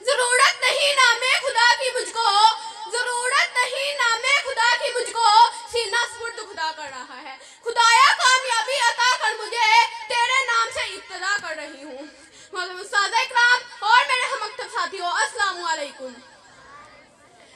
Speaker 3: ضرورت نہیں نام خدا کی مجھ کو، ضرورت نہیں نام خدا کی مجھ کو، سینہ سپرد خدا کر رہا ہے۔ خدایا کامیابی عطا کر مجھے، تیرے نام سے ابتدا کر رہی ہوں۔ اساتذہ اکرام، علیکم.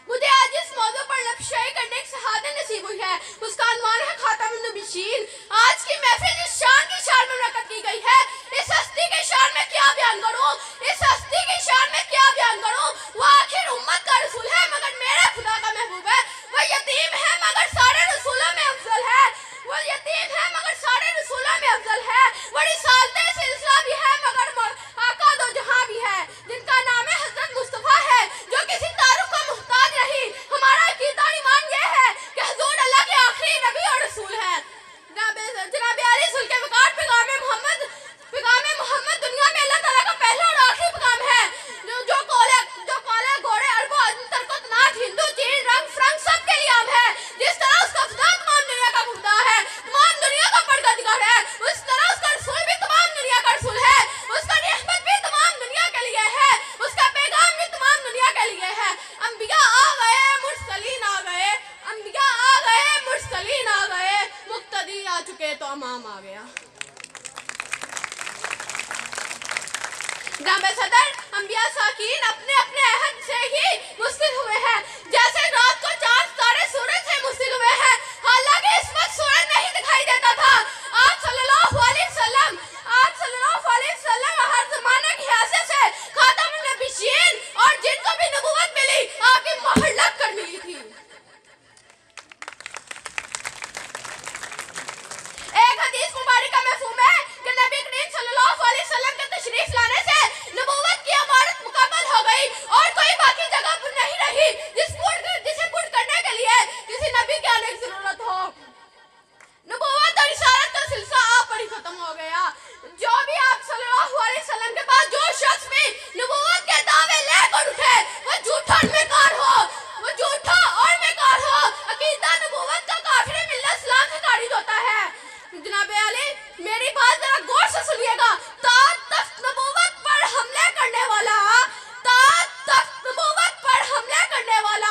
Speaker 3: مجھے آج اس موضوع پر لفشائی کرنے کی سعادت نصیب ہوئی ہے. اس کا عنوان ہے خاتم النبیین. آج کی محفل جس شان کی شان میں منعقد کی گئی ہے، اس ہستی کے شان میں کیا بیان کروں، اس ہستی کی شان میں کیا بیان کروں. وہ آخر امت کا رسول ہے مگر میرے خدا کا محبوب ہے. وہ یتیم ہے مگر سارے رسولوں میں افضل ہے. وہ یتیم ہے مگر سارے رسولوں میں افضل ہے. وہ رسالت سلسلہ بھی ہے مگر آقا دو جہاں بھی ہے. جن کا نام حضرت مصطفیٰ ہے جو کسی تعارف کا محتاج نہیں. ہمارا عقیدہ اور ایمان یہ ہے کہ حضور اللہ کے آخری نبی اور رسول ہے. جناب علی سلک وقار پیغام محمد دنیا میں اللہ تعالیٰ کا پہلا اور آخری پیغام ہے. جو کالے گھوڑے عرب و ترکت ناٹ ہندو چین رنگ فرنگ سب کے لیے عام ہے. جس طرح اس کا خدا تمام دنیا کا خدا ہے، تمام دنیا کا پروردگار ہے، اس طرح اس کا رسول بھی تمام دنیا کا رسول ہے. اس کا رحمت بھی تمام دنیا کے لیے ہے، اس کا پیغام بھی تمام دنیا کے لیے ہے. انبیاء آ گئے، مرسلین آ گئے، انبیاء آ گئے، مرسلین آ گئے، مقتدی آ چکے تو امام آ گیا. جناب صدر، انبیاء ساکین اپنے اپنے عہد سے ہی مسل ہوئے ہیں، جیسے رات کو چاند تارے سورج سے مسل ہوئے ہیں. حالانکہ اس وقت سورج نہیں دکھائی دیتا تھا. آپ صلی اللہ علیہ وسلم ہر زمانے کی حیثیت سے خاتم النبیین اور جن کو بھی نبوت ملی آپ کی مہر لگ کر ملی تھی. ایک حدیث مبارکہ مفہوم ہے کہ نبی کریم صلی اللہ علیہ وسلم کے تشریف لانے سے نبوت کی عمارت مکمل ہو گئی اور کوئی باقی جگہ نہیں رہی جسے پُر کرنے کے لیے کسی نبی کے آنے کی ضرورت ہو. نبوت اور رسالت کا سلسلہ آپ پر ہی ختم ہو گیا. جو بھی آپ صلی اللہ علیہ وسلم کے پاس جو شخص بھی نبوت کے دعوے لے کر اٹھے وہ جھوٹا اور بیکار ہو، وہ جھوٹا اور بیکار ہو. عقیدہ نبوت کا کافر ملت اسلام سے خارج ہوتا ہے. جناب علی میری بات ذرا غور سے سنیے گا. تخت نبوت پر حملے کرنے والا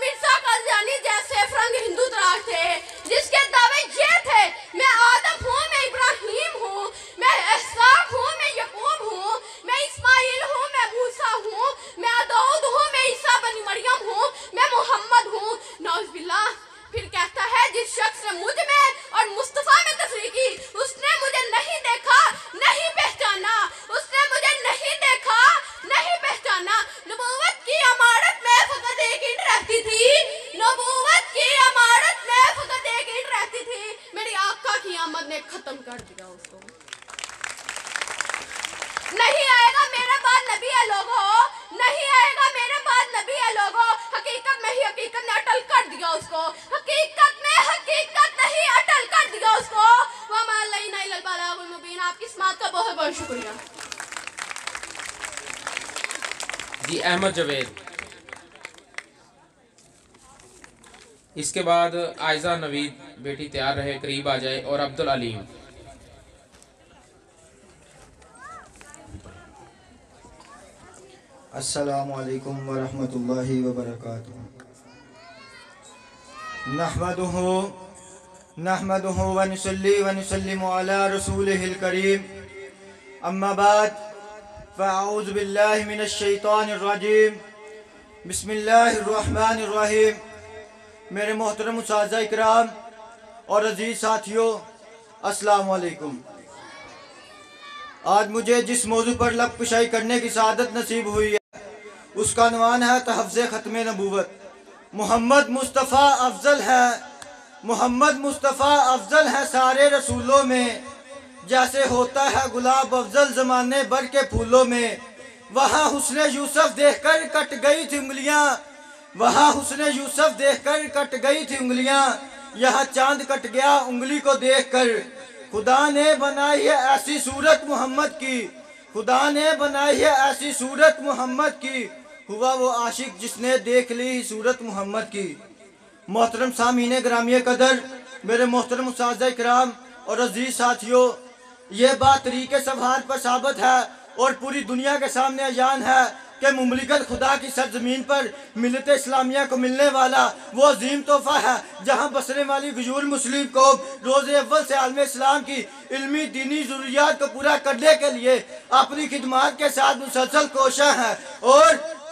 Speaker 3: مرزا قادیانی جیسے فرنگ ہندو تراش تھے جس کے دعوے یہ تھے میں آدم ہوں، میں ابراہیم ہوں، میں اسحاق ہوں، میں یعقوب ہوں، میں اسماعیل ہوں، میں موسیٰ ہوں، میں داؤد ہوں، میں عیسیٰ بن مریم ہوں، میں محمد ہوں. نعوذ باللہ. پھر کہتا ہے جس شخص نے مجھ میں اور مصطفیٰ میں تفریق کی اس نے مجھے نہیں دیکھا، نہیں پہچانا. اس نے مجھے نہیں دیکھا، نہیں پہچانا. نبوت کی عمارت میں فقط ایک اینٹ رہتی تھی. نبوت کی عمارت میں فقط ایک اینٹ رہتی تھی. میری آقا کی آمد نے ختم کر دیا اس کو. نہیں آئے گا میرے بعد نبی ہے لوگو، نہیں آئے گا میرے بعد نبی ہے لوگو. حقیقت میں ہی حقیقت نے اٹل کر دیا اس کو. حقیقت میں حقیقت نہیں اٹل کر دیا اس کو. وَمَا عَلَيْنَا إِلَّا الْبَلَاغُ الْمُبِينُ. آپ کی سماعت کا بہت بہت شکریہ.
Speaker 1: جی احمد جاوید. اس کے بعد عائزہ نوید بیٹی تیار رہے، قریب آ جائے، اور عبدالعلیم.
Speaker 5: السلام علیکم ورحمۃ اللہ وبرکاتہ. نحمدہ ونصلی ونسلم علی رسولہ الکریم. اما بعد فاعوذ باللہ من الشیطان الرجیم. بسم اللہ الرحمن الرحیم. میرے محترم اساتذہ اکرام اور عزیز ساتھیوں، السلام علیکم. آج مجھے جس موضوع پر لب کشائی کرنے کی سعادت نصیب ہوئی ہے اس کا عنوان ہے تحفظ ختم نبوت. محمد مصطفیٰ افضل ہے، محمد مصطفیٰ افضل ہے سارے رسولوں میں. جیسے ہوتا ہے گلاب افضل زمانے بھر کے پھولوں میں. وہاں حسن یوسف دیکھ کر کٹ گئی تھی انگلیاں، وہاں حسن یوسف دیکھ کر کٹ گئی تھی انگلیاں. یہاں چاند کٹ گیا انگلی کو دیکھ کر. خدا نے بنائی ہے ایسی صورت محمد کی، خدا نے بنائی ہے ایسی صورت محمد کی. ہوا وہ عاشق جس نے دیکھ لی صورت محمد کی. محترم سامعین گرامی قدر، میرے محترم اساتذہ اکرام اور عزیز ساتھیوں، یہ بات طریق سفار پر ثابت ہے اور پوری دنیا کے سامنے عیان ہے کہ مملکت خدا کی سرزمین پر ملت اسلامیہ کو ملنے والا وہ عظیم تحفہ ہے جہاں بسنے والی غیور مسلم قوم روز اول سے عالم اسلام کی علمی دینی ضروریات کو پورا کرنے کے لیے اپنی خدمات کے ساتھ مسلسل کوشاں ہے اور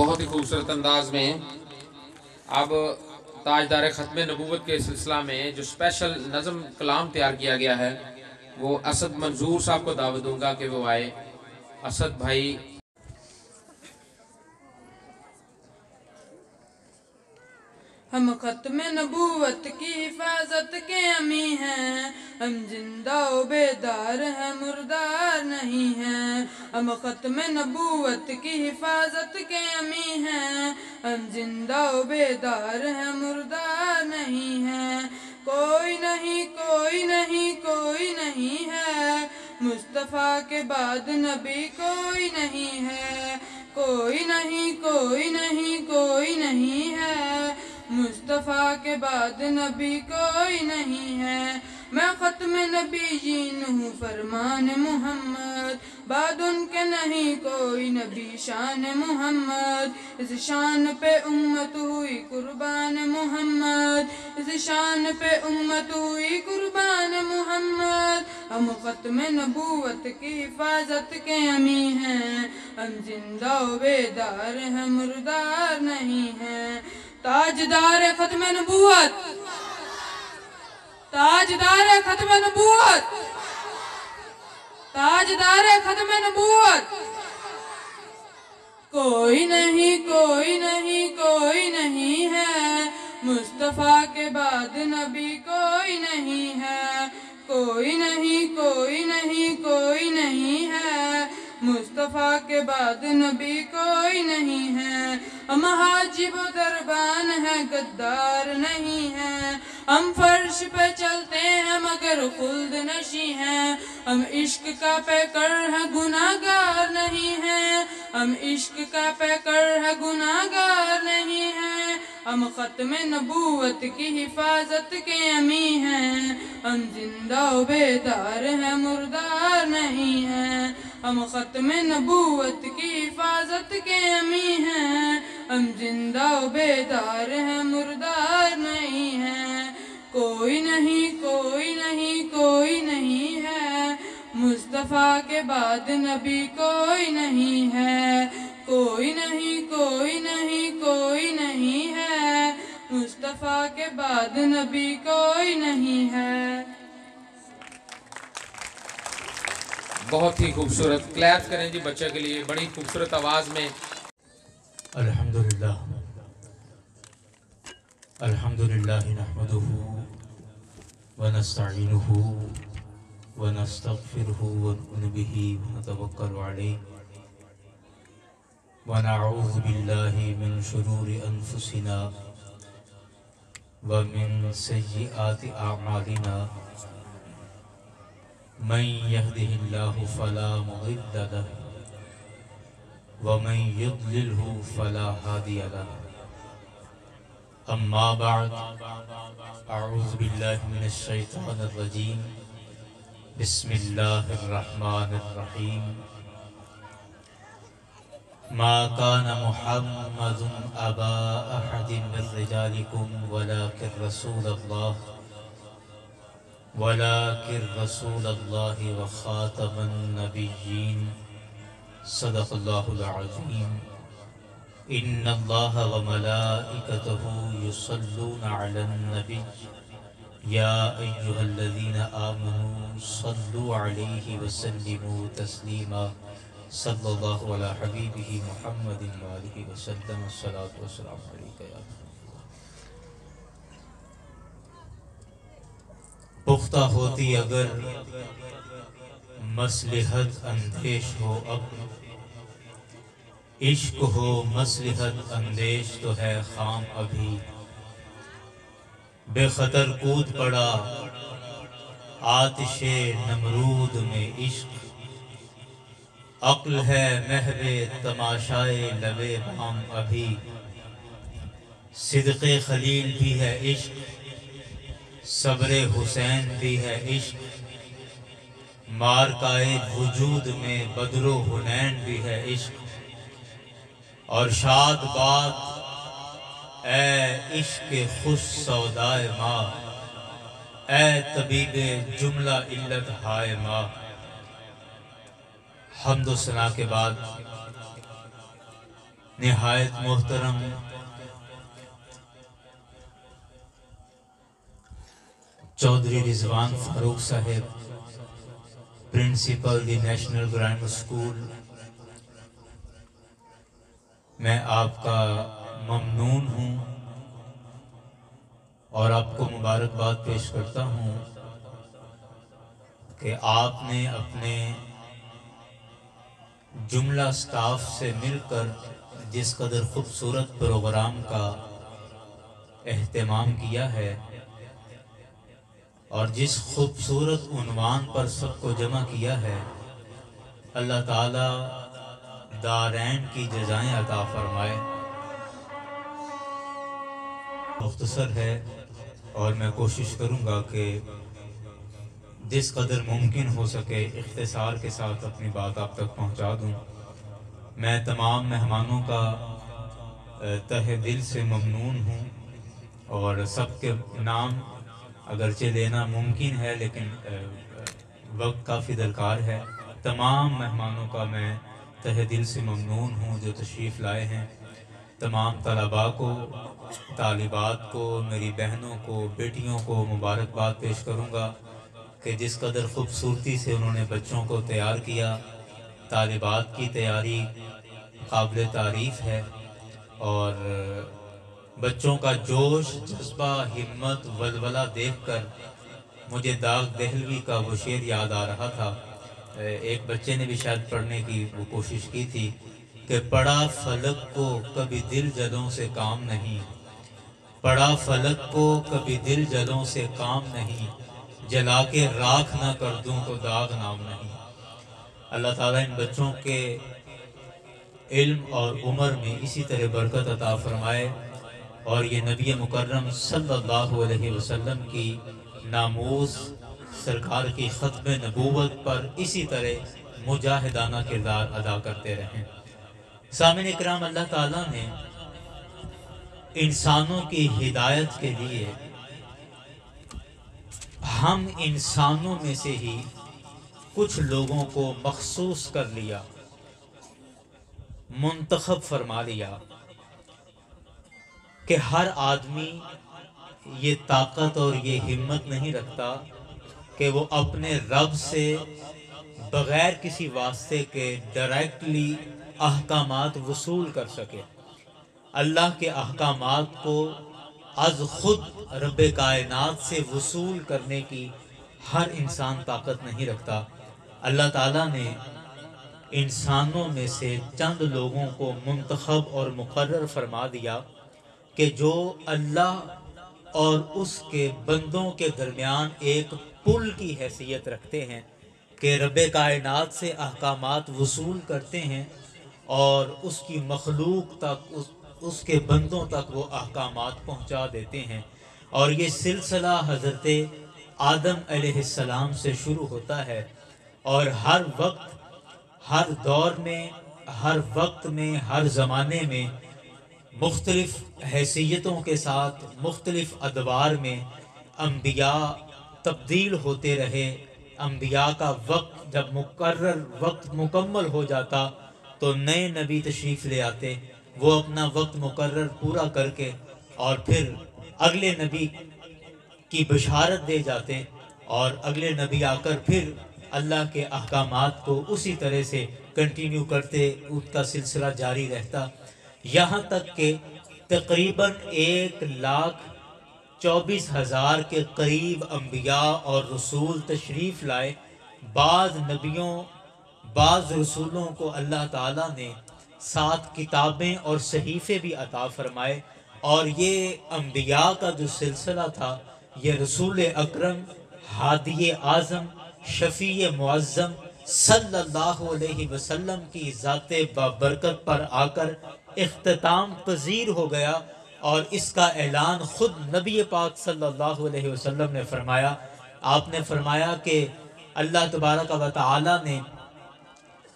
Speaker 1: بہت ہی خوبصورت انداز میں اب تاجدار ختم نبوت کے سلسلہ میں جو اسپیشل نظم کلام تیار کیا گیا ہے وہ اسد منظور صاحب کو دعوت دوں گا کہ وہ آئے. اسد بھائی.
Speaker 3: ہم ختم نبوت کی حفاظت کے امی ہیں، ہم زندہ و بیدار ہیں مردار نہیں ہیں. ہم ختم نبوت کی حفاظت کے امی ہیں، ہم زندہ و بیدار ہیں مردار نہیں ہیں. کوئی نہیں کوئی نہیں کوئی نہیں ہے، مصطفیٰ کے بعد نبی کوئی نہیں ہے. کوئی نہیں کوئی نہیں کوئی نہیں ہے، مصطفیٰ کے بعد نبی کوئی نہیں ہے. میں ختم نبیین ہوں فرمان محمد، بعد ان کے نہیں کوئی نبی شان محمد. اس شان پہ امت ہوئی قربان محمد، اس شان پہ امت ہوئی قربان محمد. ہم ختم نبوت کی حفاظت کے امی ہیں، ہم زندہ و بیدار ہیں مردار نہیں ہیں. تاجدار ختم نبوت، تاجدار ختم نبوت، تاجدار ختم نبوت. کوئی نہیں کوئی نہیں کوئی نہیں ہے، مصطفیٰ کے بعد نبی کوئی نہیں ہے. کوئی نہیں کوئی نہیں کوئی نہیں ہے، مصطفیٰ کے بعد نبی کوئی نہیں ہے. ہم حاجب و دربان ہیں غدار نہیں ہیں، ہم فرش پہ چلتے ہیں مگر خلد نشیں ہیں. ہم عشق کا پیکر ہیں گناہ گار نہیں ہیں، ہم عشق کا پیکر ہیں گناہ گار نہیں ہیں. ہم ختم نبوت کی حفاظت کے امی ہیں، ہم زندہ و بیدار ہیں مردار نہیں ہیں. ہم ختم نبوت کی حفاظت کے امی ہیں، ہم زندہ و بیدار ہیں مردار نہیں ہیں. کوئی نہیں کوئی نہیں کوئی نہیں ہے، مصطفیٰ کے بعد نبی کوئی نہیں ہے. کوئی نہیں کوئی نہیں کوئی نہیں ہے، مصطفیٰ کے بعد نبی کوئی نہیں ہے.
Speaker 1: بہت ہی خوبصورت. کلیپ کریں جی بچے کے لیے بڑی خوبصورت آواز میں.
Speaker 6: الحمدللہ الحمدللہ نحمدہ ونستعینہ ونستغفرہ ونؤمن بہ ونتوکل علیہ ونعوذ باللہ من شرور انفسنا ومن سیئات اعمالنا. من يهده الله فلا مضل له ومن يضلله فلا هادي له. اما بعد اعوذ بالله من الشیطان الرجیم. بسم اللہ الرحمن الرحیم. ما كان محمد ابا احد من رجالكم ولكن رسول الله وخاتم النبيين. صدق الله العظيم. ان الله وملائكته يصلون على النبي يا ايها الذين آمنوا صلوا عليه وسلموا تسليما. صلی اللہ علی حبیبہ محمد وآلہ وسلم. الصلاۃ والسلام علیک یا پختہ ہوتی اگر مصلحت اندیش ہو، اب عشق ہو مصلحت اندیش تو ہے خام ابھی. بے خطر کود پڑا آتش نمرود میں عشق، عقل ہے محو تماشائے لبے بام ابھی. صدق خلیل بھی ہے عشق، صبر حسین بھی ہے عشق، مارکائے وجود میں بدر و حنین بھی ہے عشق. اور شاد بات اے عشق خوش سودائے ماں، اے طبیب جملہ علت ہائے ماں. حمد و ثنا کے بعد نہایت محترم چودھری رضوان فاروق صاحب، پرنسپل دی نیشنل گرامر اسکول، میں آپ کا ممنون ہوں اور آپ کو مبارکباد پیش کرتا ہوں کہ آپ نے اپنے جملہ سٹاف سے مل کر جس قدر خوبصورت پروگرام کا اہتمام کیا ہے اور جس خوبصورت عنوان پر سب کو جمع کیا ہے، اللہ تعالیٰ دارین کی جزائیں عطا فرمائے۔ مختصر ہے اور میں کوشش کروں گا کہ جس قدر ممکن ہو سکے اختصار کے ساتھ اپنی بات آپ تک پہنچا دوں۔ میں تمام مہمانوں کا تہہ دل سے ممنون ہوں اور سب کے نام اگرچہ لینا ممکن ہے لیکن وقت کافی درکار ہے۔ تمام مہمانوں کا میں تہہ دل سے ممنون ہوں جو تشریف لائے ہیں۔ تمام طلباء کو، طالبات کو، میری بہنوں کو، بیٹیوں کو مبارکباد پیش کروں گا کہ جس قدر خوبصورتی سے انہوں نے بچوں کو تیار کیا۔ طالبات کی تیاری قابل تعریف ہے اور بچوں کا جوش، جذبہ، ہمت، ولولہ دیکھ کر مجھے داغ دہلوی کا وہ شعر یاد آ رہا تھا۔ ایک بچے نے بھی شاید پڑھنے کی وہ کوشش کی تھی کہ پڑا فلک کو کبھی دل جلوں سے کام نہیں، پڑا فلک کو کبھی دل جلوں سے کام نہیں، جلا کے راکھ نہ کر دوں تو داغ نام نہیں۔ اللہ تعالیٰ ان بچوں کے علم اور عمر میں اسی طرح برکت عطا فرمائے اور یہ نبی مکرم صلی اللہ علیہ وسلم کی ناموس، سرکار کی ختم نبوت پر اسی طرح مجاہدانہ کردار ادا کرتے رہیں۔ سامعین اکرام، اللہ تعالیٰ نے انسانوں کی ہدایت کے لیے ہم انسانوں میں سے ہی کچھ لوگوں کو مخصوص کر لیا، منتخب فرما لیا کہ ہر آدمی یہ طاقت اور یہ ہمت نہیں رکھتا کہ وہ اپنے رب سے بغیر کسی واسطے کے ڈائریکٹلی احکامات وصول کر سکے۔ اللہ کے احکامات کو از خود رب کائنات سے وصول کرنے کی ہر انسان طاقت نہیں رکھتا۔ اللہ تعالیٰ نے انسانوں میں سے چند لوگوں کو منتخب اور مقرر فرما دیا کہ جو اللہ اور اس کے بندوں کے درمیان ایک پل کی حیثیت رکھتے ہیں کہ رب کائنات سے احکامات وصول کرتے ہیں اور اس کی مخلوق تک، اس کے بندوں تک وہ احکامات پہنچا دیتے ہیں۔ اور یہ سلسلہ حضرت آدم علیہ السلام سے شروع ہوتا ہے اور ہر وقت، ہر دور میں، ہر وقت میں، ہر زمانے میں مختلف حیثیتوں کے ساتھ، مختلف ادوار میں انبیاء تبدیل ہوتے رہے۔ انبیاء کا وقت جب مقرر وقت مکمل ہو جاتا تو نئے نبی تشریف لے آتے، وہ اپنا وقت مقرر پورا کر کے اور پھر اگلے نبی کی بشارت دے جاتے اور اگلے نبی آ کر پھر اللہ کے احکامات کو اسی طرح سے کنٹینیو کرتے، ان کا سلسلہ جاری رہتا، یہاں تک کہ تقریباً 1,24,000 کے قریب انبیاء اور رسول تشریف لائے۔ بعض نبیوں، بعض رسولوں کو اللہ تعالیٰ نے 7 کتابیں اور صحیفے بھی عطا فرمائے، اور یہ انبیاء کا جو سلسلہ تھا یہ رسول اکرم، ہادی اعظم، شفیع معظم صلی اللہ علیہ وسلم کی ذات بابرکت پر آ کر اختتام پذیر ہو گیا، اور اس کا اعلان خود نبی پاک صلی اللہ علیہ وسلم نے فرمایا۔ آپ نے فرمایا کہ اللہ تبارک و تعالی نے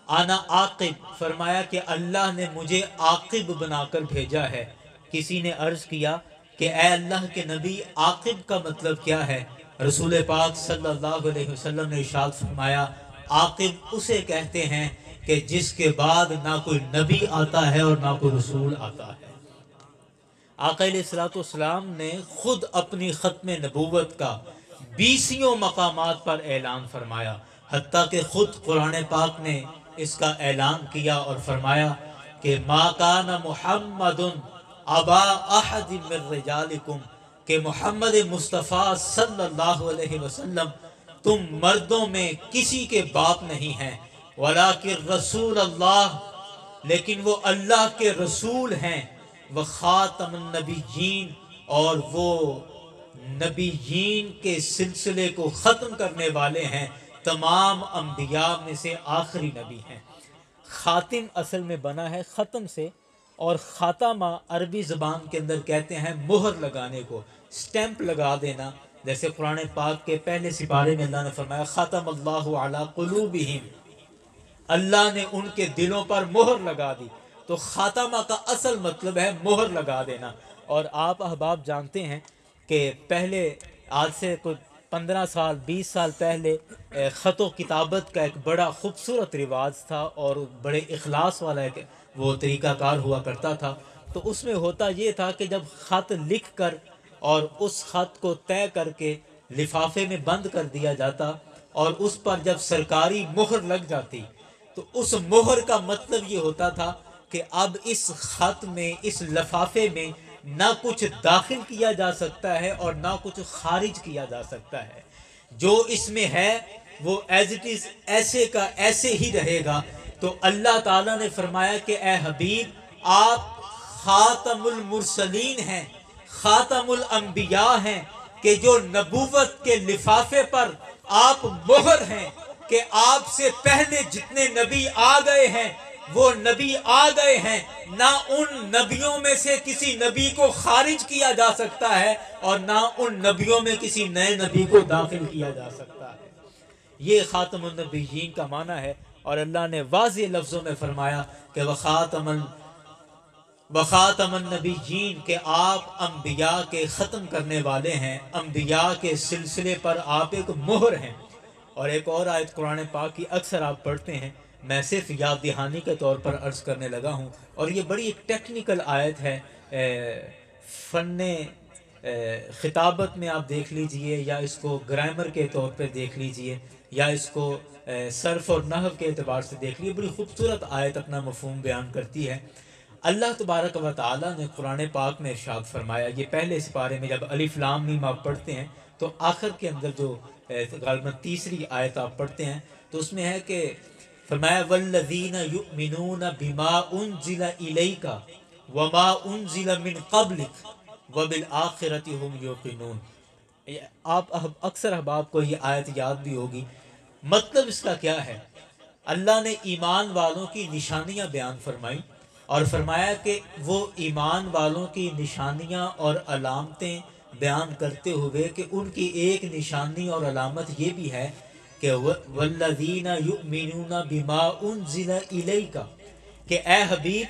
Speaker 6: انا عاقب فرمایا کہ اللہ نے مجھے عاقب بنا کر بھیجا ہے۔ کسی نے عرض کیا کہ اے اللہ کے نبی، عاقب کا مطلب کیا ہے؟ رسول پاک صلی اللہ علیہ وسلم نے ارشاد فرمایا، عاقب اسے کہتے ہیں کہ جس کے بعد نہ کوئی نبی آتا ہے اور نہ کوئی رسول آتا ہے۔ آقا علیہ الصلوۃ والسلام نے خود اپنی ختم نبوت کا 20 مقامات پر اعلان فرمایا، حتیٰ کہ خود قرآن پاک نے اس کا اعلان کیا اور فرمایا کہ ما کان محمد ابا احد من رجالکم، کہ محمد مصطفیٰ صلی اللہ علیہ وسلم تم مردوں میں کسی کے باپ نہیں ہیں، ولیکن رسول اللہ، لیکن وہ اللہ کے رسول ہیں، وخاتم النبیین، اور وہ نبیین کے سلسلے کو ختم کرنے والے ہیں، تمام انبیاء میں سے آخری نبی ہیں۔ خاتم اصل میں بنا ہے ختم سے، اور خاتمہ عربی زبان کے اندر کہتے ہیں مہر لگانے کو، سٹیمپ لگا دینا، جیسے قرآن پاک کے پہلے سپارے میں اللہ نے فرمایا ختم اللہ علی قلوبہم، اللہ نے ان کے دلوں پر مہر لگا دی۔ تو خاتمہ کا اصل مطلب ہے مہر لگا دینا۔ اور آپ احباب جانتے ہیں کہ پہلے آج سے کوئی 15 سال 20 سال پہلے خط و کتابت کا ایک بڑا خوبصورت رواج تھا، اور بڑے اخلاص والا ایک وہ طریقہ کار ہوا کرتا تھا۔ تو اس میں ہوتا یہ تھا کہ جب خط لکھ کر اور اس خط کو طے کر کے لفافے میں بند کر دیا جاتا، اور اس پر جب سرکاری مہر لگ جاتی، تو اس مہر کا مطلب یہ ہوتا تھا کہ اب اس خط میں، اس لفافے میں نہ کچھ داخل کیا جا سکتا ہے اور نہ کچھ خارج کیا جا سکتا ہے، جو اس میں ہے وہ ایز اٹ از ایسے کا ایسے ہی رہے گا۔ تو اللہ تعالیٰ نے فرمایا کہ اے حبیب، آپ خاتم المرسلین ہیں، خاتم الانبیاء ہیں، کہ جو نبوت کے لفافے پر آپ مہر ہیں، کہ آپ سے پہلے جتنے نبی آ گئے ہیں وہ نبی آ گئے ہیں، نہ ان نبیوں میں سے کسی نبی کو خارج کیا جا سکتا ہے اور نہ ان نبیوں میں کسی نئے نبی کو داخل کیا جا سکتا ہے۔ یہ خاتم النبیین کا معنی ہے۔ اور اللہ نے واضح لفظوں میں فرمایا کہ وخاتم النبیین، کہ آپ انبیاء کے ختم کرنے والے ہیں، انبیاء کے سلسلے پر آپ ایک مہر ہیں۔ اور ایک اور آیت قرآن پاک کی اکثر آپ پڑھتے ہیں، میں صرف یاد دہانی کے طور پر عرض کرنے لگا ہوں، اور یہ بڑی ایک ٹیکنیکل آیت ہے، فن خطابت میں آپ دیکھ لیجئے، یا اس کو گرامر کے طور پر دیکھ لیجئے، یا اس کو صرف اور نحو کے اعتبار سے دیکھ لیجئے، بڑی خوبصورت آیت اپنا مفہوم بیان کرتی ہے۔ اللہ تبارک و تعالیٰ نے قرآن پاک میں ارشاد فرمایا، یہ پہلے سپارے میں جب الف لام میم آپ پڑھتے ہیں تو آخر کے اندر جو غالباً تیسری آیت آپ پڑھتے ہیں تو اس میں ہے کہ فرمایا والذین یؤمنون بما انزل الیک وما انزل من قبلک وبالآخرۃ هم یوقنون۔ آپ اکثر احباب کو یہ آیت یاد بھی ہوگی۔ مطلب اس کا کیا ہے؟ اللہ نے ایمان والوں کی نشانیاں بیان فرمائی، اور فرمایا کہ وہ ایمان والوں کی نشانیاں اور علامتیں بیان کرتے ہوئے کہ ان کی ایک نشانی اور علامت یہ بھی ہے کہ والذین یؤمنون بما انزل الیک، کہ اے حبیب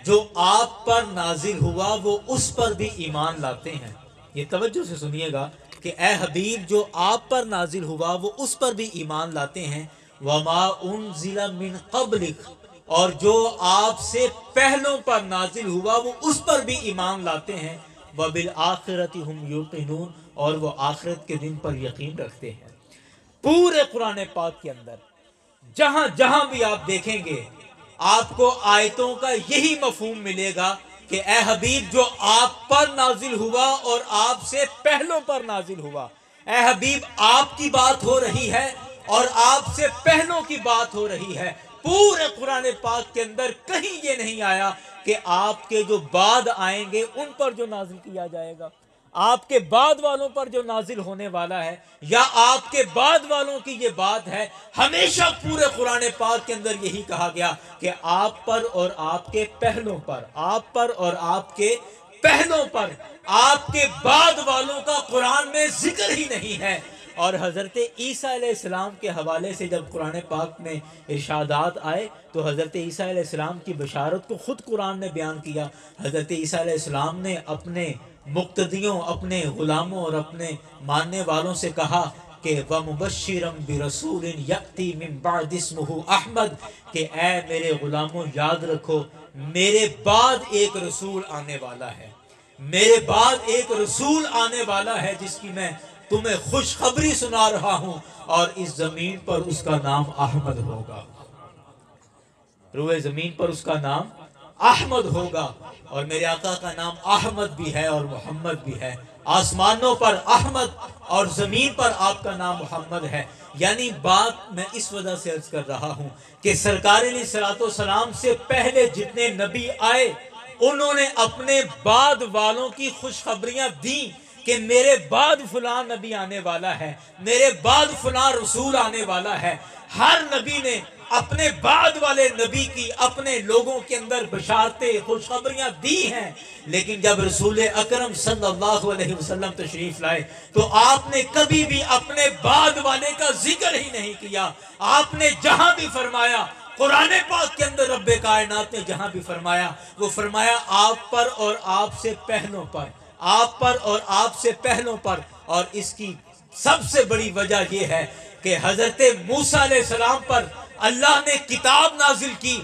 Speaker 6: جو آپ پر نازل ہوا وہ اس پر بھی ایمان لاتے ہیں۔ یہ توجہ سے سنیے گا کہ اے حبیب جو آپ پر نازل ہوا وہ اس پر بھی ایمان لاتے ہیں، وما انزل من قبلک، اور جو آپ سے پہلوں پر نازل ہوا وہ اس پر بھی ایمان لاتے ہیں، وبالآخرۃ هم یوقنون، اور وہ آخرت کے دن پر یقین رکھتے ہیں۔ پورے قرآن پاک کے اندر جہاں جہاں بھی آپ دیکھیں گے آپ کو آیتوں کا یہی مفہوم ملے گا کہ اے حبیب جو آپ پر نازل ہوا اور آپ سے پہلوں پر نازل ہوا، اے حبیب آپ کی بات ہو رہی ہے اور آپ سے پہلوں کی بات ہو رہی ہے۔ پورے قرآن پاک کے اندر کہیں یہ نہیں آیا کہ آپ کے جو بعد آئیں گے ان پر جو نازل کیا جائے گا، آپ کے بعد والوں پر جو نازل ہونے والا ہے، یا آپ کے بعد والوں کی یہ بات ہے۔ ہمیشہ پورے قرآن پاک کے اندر یہی کہا گیا کہ آپ پر اور آپ کے پہلوں پر، آپ پر اور آپ کے پہلوں پر، آپ کے بعد والوں کا قرآن میں ذکر ہی نہیں ہے۔ اور حضرت عیسیٰ علیہ السلام کے حوالے سے جب قرآن پاک میں ارشادات آئے تو حضرت عیسیٰ علیہ السلام کی بشارت کو خود قرآن نے بیان کیا۔ حضرت عیسیٰ علیہ السلام نے اپنے مقتدیوں، اپنے غلاموں اور اپنے ماننے والوں سے کہا کہ وَمُبَشِّرًا بِرَسُولٍ يَأْتِي مِن بَعْدِ اسْمُهُ احمد، کہ اے میرے غلاموں یاد رکھو میرے بعد ایک رسول آنے والا ہے، میرے بعد ایک رسول آنے والا ہے جس کی میں تمہیں خوشخبری سنا رہا ہوں، اور اس زمین پر اس کا نام احمد ہوگا، روئے زمین پر اس کا نام احمد ہوگا، اور میرے آقا کا نام احمد بھی ہے اور محمد بھی ہے، آسمانوں پر احمد اور زمین پر آپ کا نام محمد ہے۔ یعنی بات میں اس وجہ سے عرض کر رہا ہوں کہ سرکار علیہ الصلوۃ والسلام سے پہلے جتنے نبی آئے انہوں نے اپنے بعد والوں کی خوشخبریاں دیں کہ میرے بعد فلاں نبی آنے والا ہے، میرے بعد فلاں رسول آنے والا ہے۔ ہر نبی نے اپنے بعد والے نبی کی اپنے لوگوں کے اندر بشارتیں خوشخبریاں دی ہیں، لیکن جب رسول اکرم صلی اللہ علیہ وسلم تشریف لائے تو آپ نے کبھی بھی اپنے بعد والے کا ذکر ہی نہیں کیا۔ آپ نے جہاں بھی فرمایا، قرآن پاک کے اندر رب کائنات نے جہاں بھی فرمایا وہ فرمایا آپ پر اور آپ سے پہلوں پر، آپ پر اور آپ سے پہلوں پر۔ اور اس کی سب سے بڑی وجہ یہ ہے کہ حضرت موسیٰ علیہ السلام پر اللہ نے کتاب نازل کی،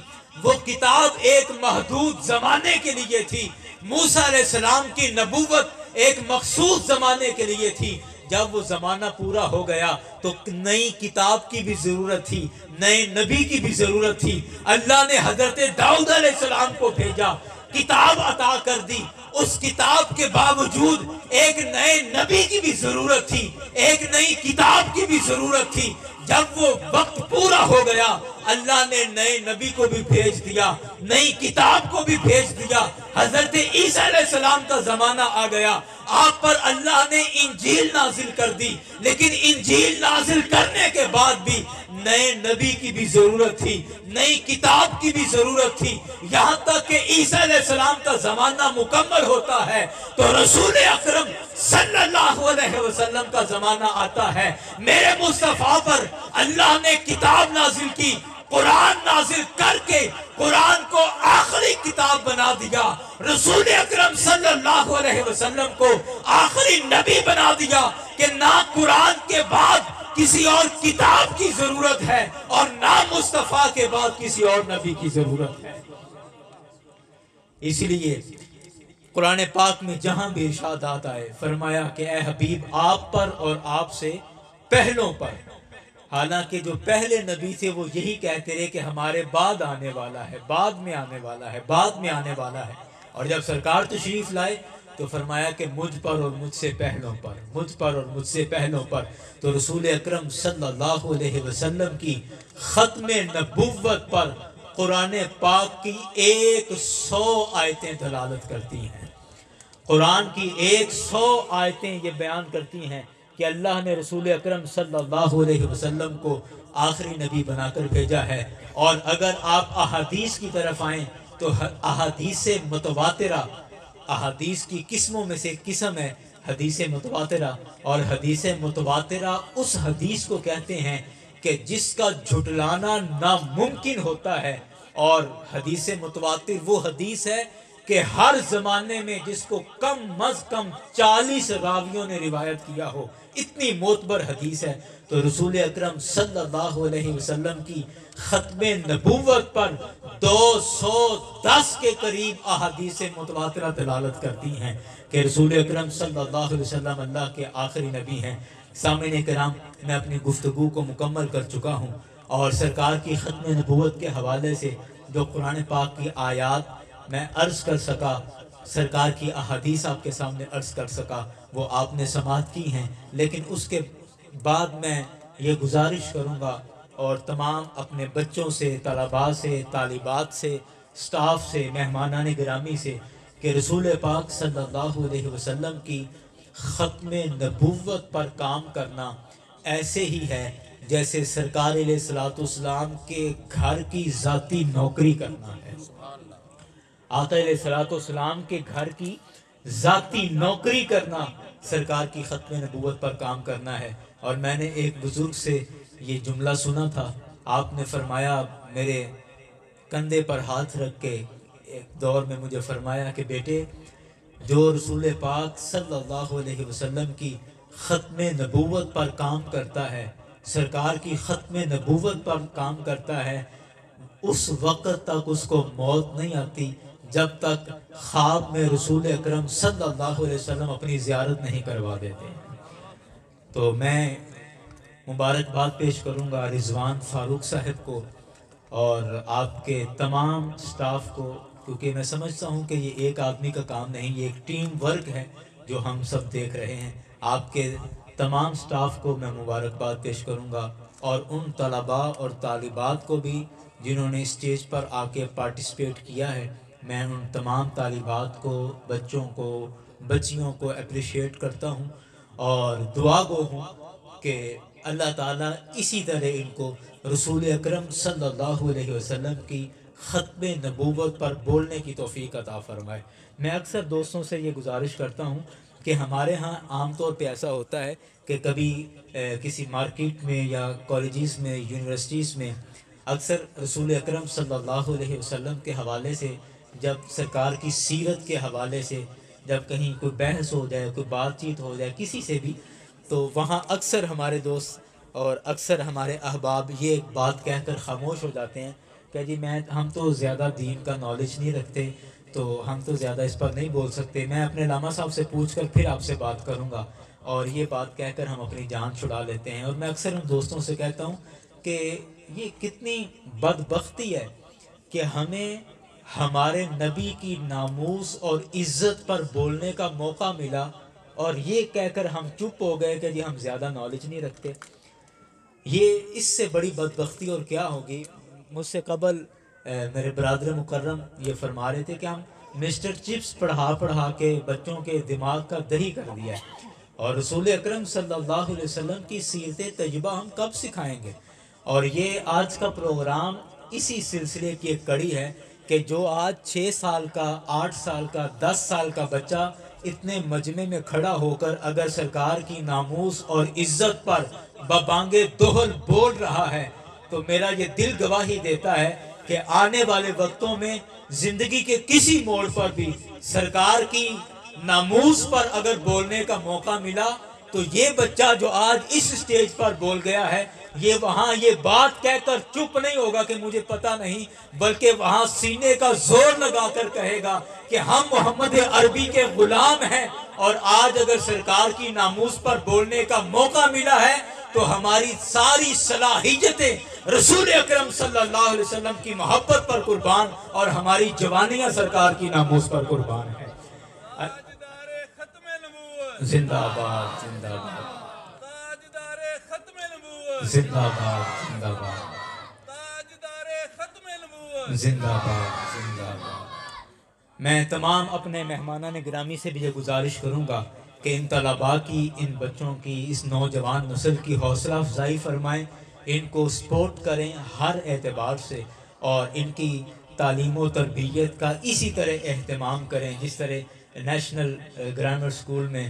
Speaker 6: وہ کتاب ایک محدود زمانے کے لیے تھی۔ موسیٰ علیہ السلام کی نبوت ایک مخصوص زمانے کے لیے تھی۔ جب وہ زمانہ پورا ہو گیا تو نئی کتاب کی بھی ضرورت تھی، نئے نبی کی بھی ضرورت تھی۔ اللہ نے حضرت داؤد علیہ السلام کو بھیجا، کتاب عطا کر دی۔ اس کتاب کے باوجود ایک نئے نبی کی بھی ضرورت تھی، ایک نئی کتاب کی بھی ضرورت تھی۔ جب وہ وقت پورا ہو گیا اللہ نے نئے نبی کو بھی بھیج دیا، نئی کتاب کو بھی بھیج دیا۔ حضرت عیسیٰ علیہ السلام کا زمانہ آ گیا، آپ پر اللہ نے انجیل نازل کر دی، لیکن انجیل نازل کرنے کے بعد بھی نئے نبی کی بھی ضرورت تھی، نئی کتاب کی بھی ضرورت تھی۔ یہاں تک کہ عیسیٰ علیہ السلام کا زمانہ مکمل ہوتا ہے تو رسول اکرم صلی اللہ علیہ وسلم کا زمانہ آتا ہے۔ میرے مصطفیٰ پر اللہ نے کتاب نازل کی، قرآن نازل کر کے قرآن کو آخری کتاب بنا دیا، رسول اکرم صلی اللہ علیہ وسلم کو آخری نبی بنا دیا کہ نہ قرآن کے بعد کسی اور کتاب کی ضرورت ہے اور نہ مصطفیٰ کے بعد کسی اور نبی کی ضرورت ہے۔ اس لیے قرآن پاک میں جہاں بھی ارشادات آئے فرمایا کہ اے حبیب آپ پر اور آپ سے پہلوں پر، حالانکہ جو پہلے نبی تھے وہ یہی کہتے رہے کہ ہمارے بعد آنے والا ہے، بعد میں آنے والا ہے، بعد میں آنے والا ہے۔ اور جب سرکار تشریف لائے تو فرمایا کہ مجھ پر اور مجھ سے پہلوں پر، مجھ پر اور مجھ سے پہلوں پر۔ تو رسول اکرم صلی اللہ علیہ وسلم کی ختم نبوت پر قرآن پاک کی 100 آیتیں دلالت کرتی ہیں، قرآن کی 100 آیتیں یہ بیان کرتی ہیں کہ اللہ نے رسول اکرم صلی اللہ علیہ وسلم کو آخری نبی بنا کر بھیجا ہے۔ اور اگر آپ احادیث کی طرف آئیں تو احادیث متواترہ، احادیث کی قسموں میں سے قسم ہے حدیث متواترہ، اور حدیث متواترہ اس حدیث کو کہتے ہیں کہ جس کا جھٹلانا ناممکن ہوتا ہے، اور حدیث متواتر وہ حدیث ہے کہ ہر زمانے میں جس کو کم از کم 40 راویوں نے روایت کیا ہو، اتنی معتبر حدیث ہے۔ تو رسول اکرم صلی اللہ علیہ وسلم کی ختم نبوت پر 210 کے قریب احادیث متواترہ دلالت کرتی ہیں کہ رسول اکرم صلی اللہ علیہ وسلم اللہ کے آخری نبی ہیں۔ سامعین کرام، میں اپنی گفتگو کو مکمل کر چکا ہوں، اور سرکار کی ختم نبوت کے حوالے سے جو قرآن پاک کی آیات میں عرض کر سکا، سرکار کی احادیث آپ کے سامنے عرض کر سکا، وہ آپ نے سماعت کی ہیں۔ لیکن اس کے بعد میں یہ گزارش کروں گا اور تمام اپنے بچوں سے، طلباء سے، طالبات سے، سٹاف سے، مہمانان گرامی سے، کہ رسول پاک صلی اللہ علیہ وسلم کی ختم نبوت پر کام کرنا ایسے ہی ہے جیسے سرکار علیہ الصلوۃ والسلام کے گھر کی ذاتی نوکری کرنا ہے۔ آقا علیہ الصلوۃ والسلام کے گھر کی ذاتی نوکری کرنا سرکار کی ختم نبوت پر کام کرنا ہے۔ اور میں نے ایک بزرگ سے یہ جملہ سنا تھا، آپ نے فرمایا، میرے کندھے پر ہاتھ رکھ کے ایک دور میں مجھے فرمایا کہ بیٹے، جو رسول پاک صلی اللہ علیہ وسلم کی ختم نبوت پر کام کرتا ہے، سرکار کی ختم نبوت پر کام کرتا ہے، اس وقت تک اس کو موت نہیں آتی جب تک خواب میں رسول اکرم صلی اللہ علیہ وسلم اپنی زیارت نہیں کروا دیتے۔ تو میں مبارکباد پیش کروں گا رضوان فاروق صاحب کو اور آپ کے تمام سٹاف کو، کیونکہ میں سمجھتا ہوں کہ یہ ایک آدمی کا کام نہیں، یہ ایک ٹیم ورک ہے جو ہم سب دیکھ رہے ہیں۔ آپ کے تمام سٹاف کو میں مبارکباد پیش کروں گا، اور ان طلباء اور طالبات کو بھی جنہوں نے اسٹیج پر آ کے پارٹیسپیٹ کیا ہے، میں ان تمام طالبات کو، بچوں کو، بچیوں کو اپریشیٹ کرتا ہوں اور دعا گو ہوں کہ اللہ تعالیٰ اسی طرح ان کو رسول اکرم صلی اللہ علیہ وسلم کی ختم نبوت پر بولنے کی توفیق عطا فرمائے۔ میں اکثر دوستوں سے یہ گزارش کرتا ہوں کہ ہمارے ہاں عام طور پہ ایسا ہوتا ہے کہ کبھی کسی مارکیٹ میں یا کالجز میں، یونیورسٹیز میں اکثر رسول اکرم صلی اللہ علیہ وسلم کے حوالے سے، جب سرکار کی سیرت کے حوالے سے جب کہیں کوئی بحث ہو جائے، کوئی بات چیت ہو جائے کسی سے بھی، تو وہاں اکثر ہمارے دوست اور اکثر ہمارے احباب یہ ایک بات کہہ کر خاموش ہو جاتے ہیں کہ جی ہم تو زیادہ دین کا نالج نہیں رکھتے، تو ہم تو زیادہ اس پر نہیں بول سکتے، میں اپنے علامہ صاحب سے پوچھ کر پھر آپ سے بات کروں گا، اور یہ بات کہہ کر ہم اپنی جان چھڑا لیتے ہیں۔ اور میں اکثر ان دوستوں سے کہتا ہوں کہ یہ کتنی بدبختی ہے کہ ہمیں ہمارے نبی کی ناموس اور عزت پر بولنے کا موقع ملا، اور یہ کہہ کر ہم چپ ہو گئے کہ جی ہم زیادہ نالج نہیں رکھتے۔ یہ اس سے بڑی بدبختی اور کیا ہوگی۔ مجھ سے قبل میرے برادر مکرم یہ فرما رہے تھے کہ ہم مسٹر چپس پڑھا کے بچوں کے دماغ کا دہی کر دیا ہے، اور رسول اکرم صلی اللہ علیہ وسلم کی سیرت طیبہ ہم کب سکھائیں گے؟ اور یہ آج کا پروگرام اسی سلسلے کی ایک کڑی ہے کہ جو آج 6 سال کا، 8 سال کا، 10 سال کا بچہ اتنے مجمع میں کھڑا ہو کر اگر سرکار کی ناموس اور عزت پر ببانگے دوہل بول رہا ہے، تو میرا یہ دل گواہی دیتا ہے کہ آنے والے وقتوں میں زندگی کے کسی موڑ پر بھی سرکار کی ناموس پر اگر بولنے کا موقع ملا تو یہ بچہ جو آج اس اسٹیج پر بول گیا ہے، یہ وہاں یہ بات کہہ کر چپ نہیں ہوگا کہ مجھے پتہ نہیں، بلکہ وہاں سینے کا زور لگا کر کہے گا کہ ہم محمد عربی کے غلام ہیں، اور آج اگر سرکار کی ناموس پر بولنے کا موقع ملا ہے تو ہماری ساری صلاحیتیں رسول اکرم صلی اللہ علیہ وسلم کی محبت پر قربان، اور ہماری جوانیاں سرکار کی ناموس پر قربان ہے۔ زندہ آباد، زندہ آباد،
Speaker 7: تاجدار ختم نبوت،
Speaker 6: زندہ آباد، زندہ آباد،
Speaker 7: تاجدار ختم نبوت،
Speaker 6: زندہ آباد، زندہ آباد۔ میں تمام اپنے مہمانان گرامی سے بھی یہ گزارش کروں گا کہ ان طلباء کی، ان بچوں کی، اس نوجوان نسل کی حوصلہ افزائی فرمائیں، ان کو سپورٹ کریں ہر اعتبار سے، اور ان کی تعلیم و تربیت کا اسی طرح اہتمام کریں جس طرح نیشنل گرامر سکول میں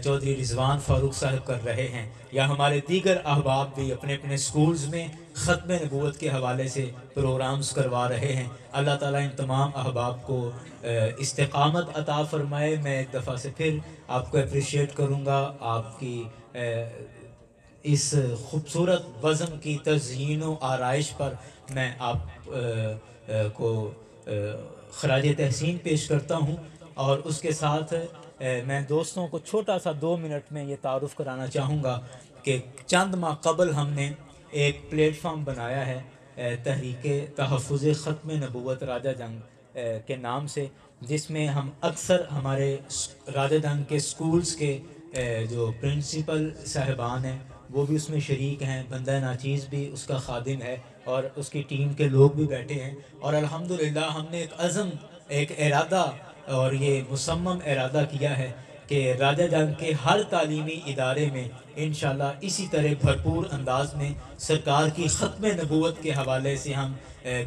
Speaker 6: چودھری رضوان فاروق صاحب کر رہے ہیں، یا ہمارے دیگر احباب بھی اپنے اپنے سکولز میں ختم نبوت کے حوالے سے پروگرامز کروا رہے ہیں۔ اللہ تعالیٰ ان تمام احباب کو استقامت عطا فرمائے۔ میں ایک دفعہ سے پھر آپ کو اپریشیٹ کروں گا، آپ کی اس خوبصورت بزم کی تزئین و آرائش پر میں آپ کو خراج تحسین پیش کرتا ہوں، اور اس کے ساتھ میں دوستوں کو چھوٹا سا 2 منٹ میں یہ تعارف کرانا چاہوں گا کہ چند ماہ قبل ہم نے ایک پلیٹ فارم بنایا ہے تحریک تحفظ ختم نبوت راجہ جنگ کے نام سے، جس میں ہم اکثر ہمارے راجہ جنگ کے سکولز کے جو پرنسپل صاحبان ہیں وہ بھی اس میں شریک ہیں، بندہ ناچیز بھی اس کا خادم ہے، اور اس کی ٹیم کے لوگ بھی بیٹھے ہیں، اور الحمدللہ ہم نے ایک عزم، ایک ارادہ اور یہ مصمم ارادہ کیا ہے کہ راجہ جنگ کے ہر تعلیمی ادارے میں انشاءاللہ اسی طرح بھرپور انداز میں سرکار کی ختم نبوت کے حوالے سے ہم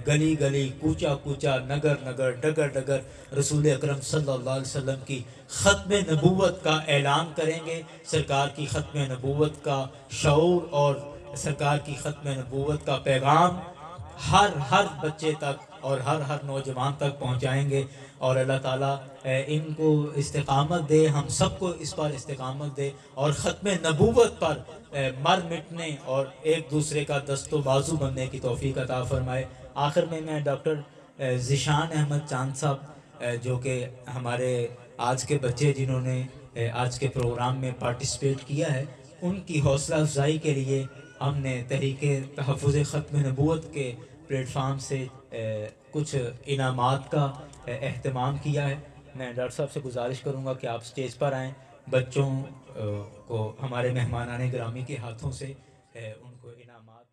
Speaker 6: گلی گلی، کوچہ کوچہ، نگر نگر، ڈگر ڈگر رسول اکرم صلی اللہ علیہ وسلم کی ختم نبوت کا اعلان کریں گے، سرکار کی ختم نبوت کا شعور اور سرکار کی ختم نبوت کا پیغام ہر بچے تک اور ہر نوجوان تک پہنچائیں گے، اور اللہ تعالیٰ ان کو استقامت دے، ہم سب کو اس پر استقامت دے، اور ختم نبوت پر مر مٹنے اور ایک دوسرے کا دست و بازو بننے کی توفیق عطا فرمائے۔ آخر میں ڈاکٹر ذیشان احمد چاند صاحب جو کہ ہمارے آج کے بچے جنہوں نے آج کے پروگرام میں پارٹیسپیٹ کیا ہے، ان کی حوصلہ افزائی کے لیے ہم نے تحریک تحفظ ختم نبوت کے پلیٹ فارم سے کچھ انعامات کا اہتمام کیا ہے۔ میں ڈاکٹر صاحب سے گزارش کروں گا کہ آپ سٹیج پر آئیں، بچوں کو ہمارے مہمانان گرامی کے ہاتھوں سے ان کو انعامات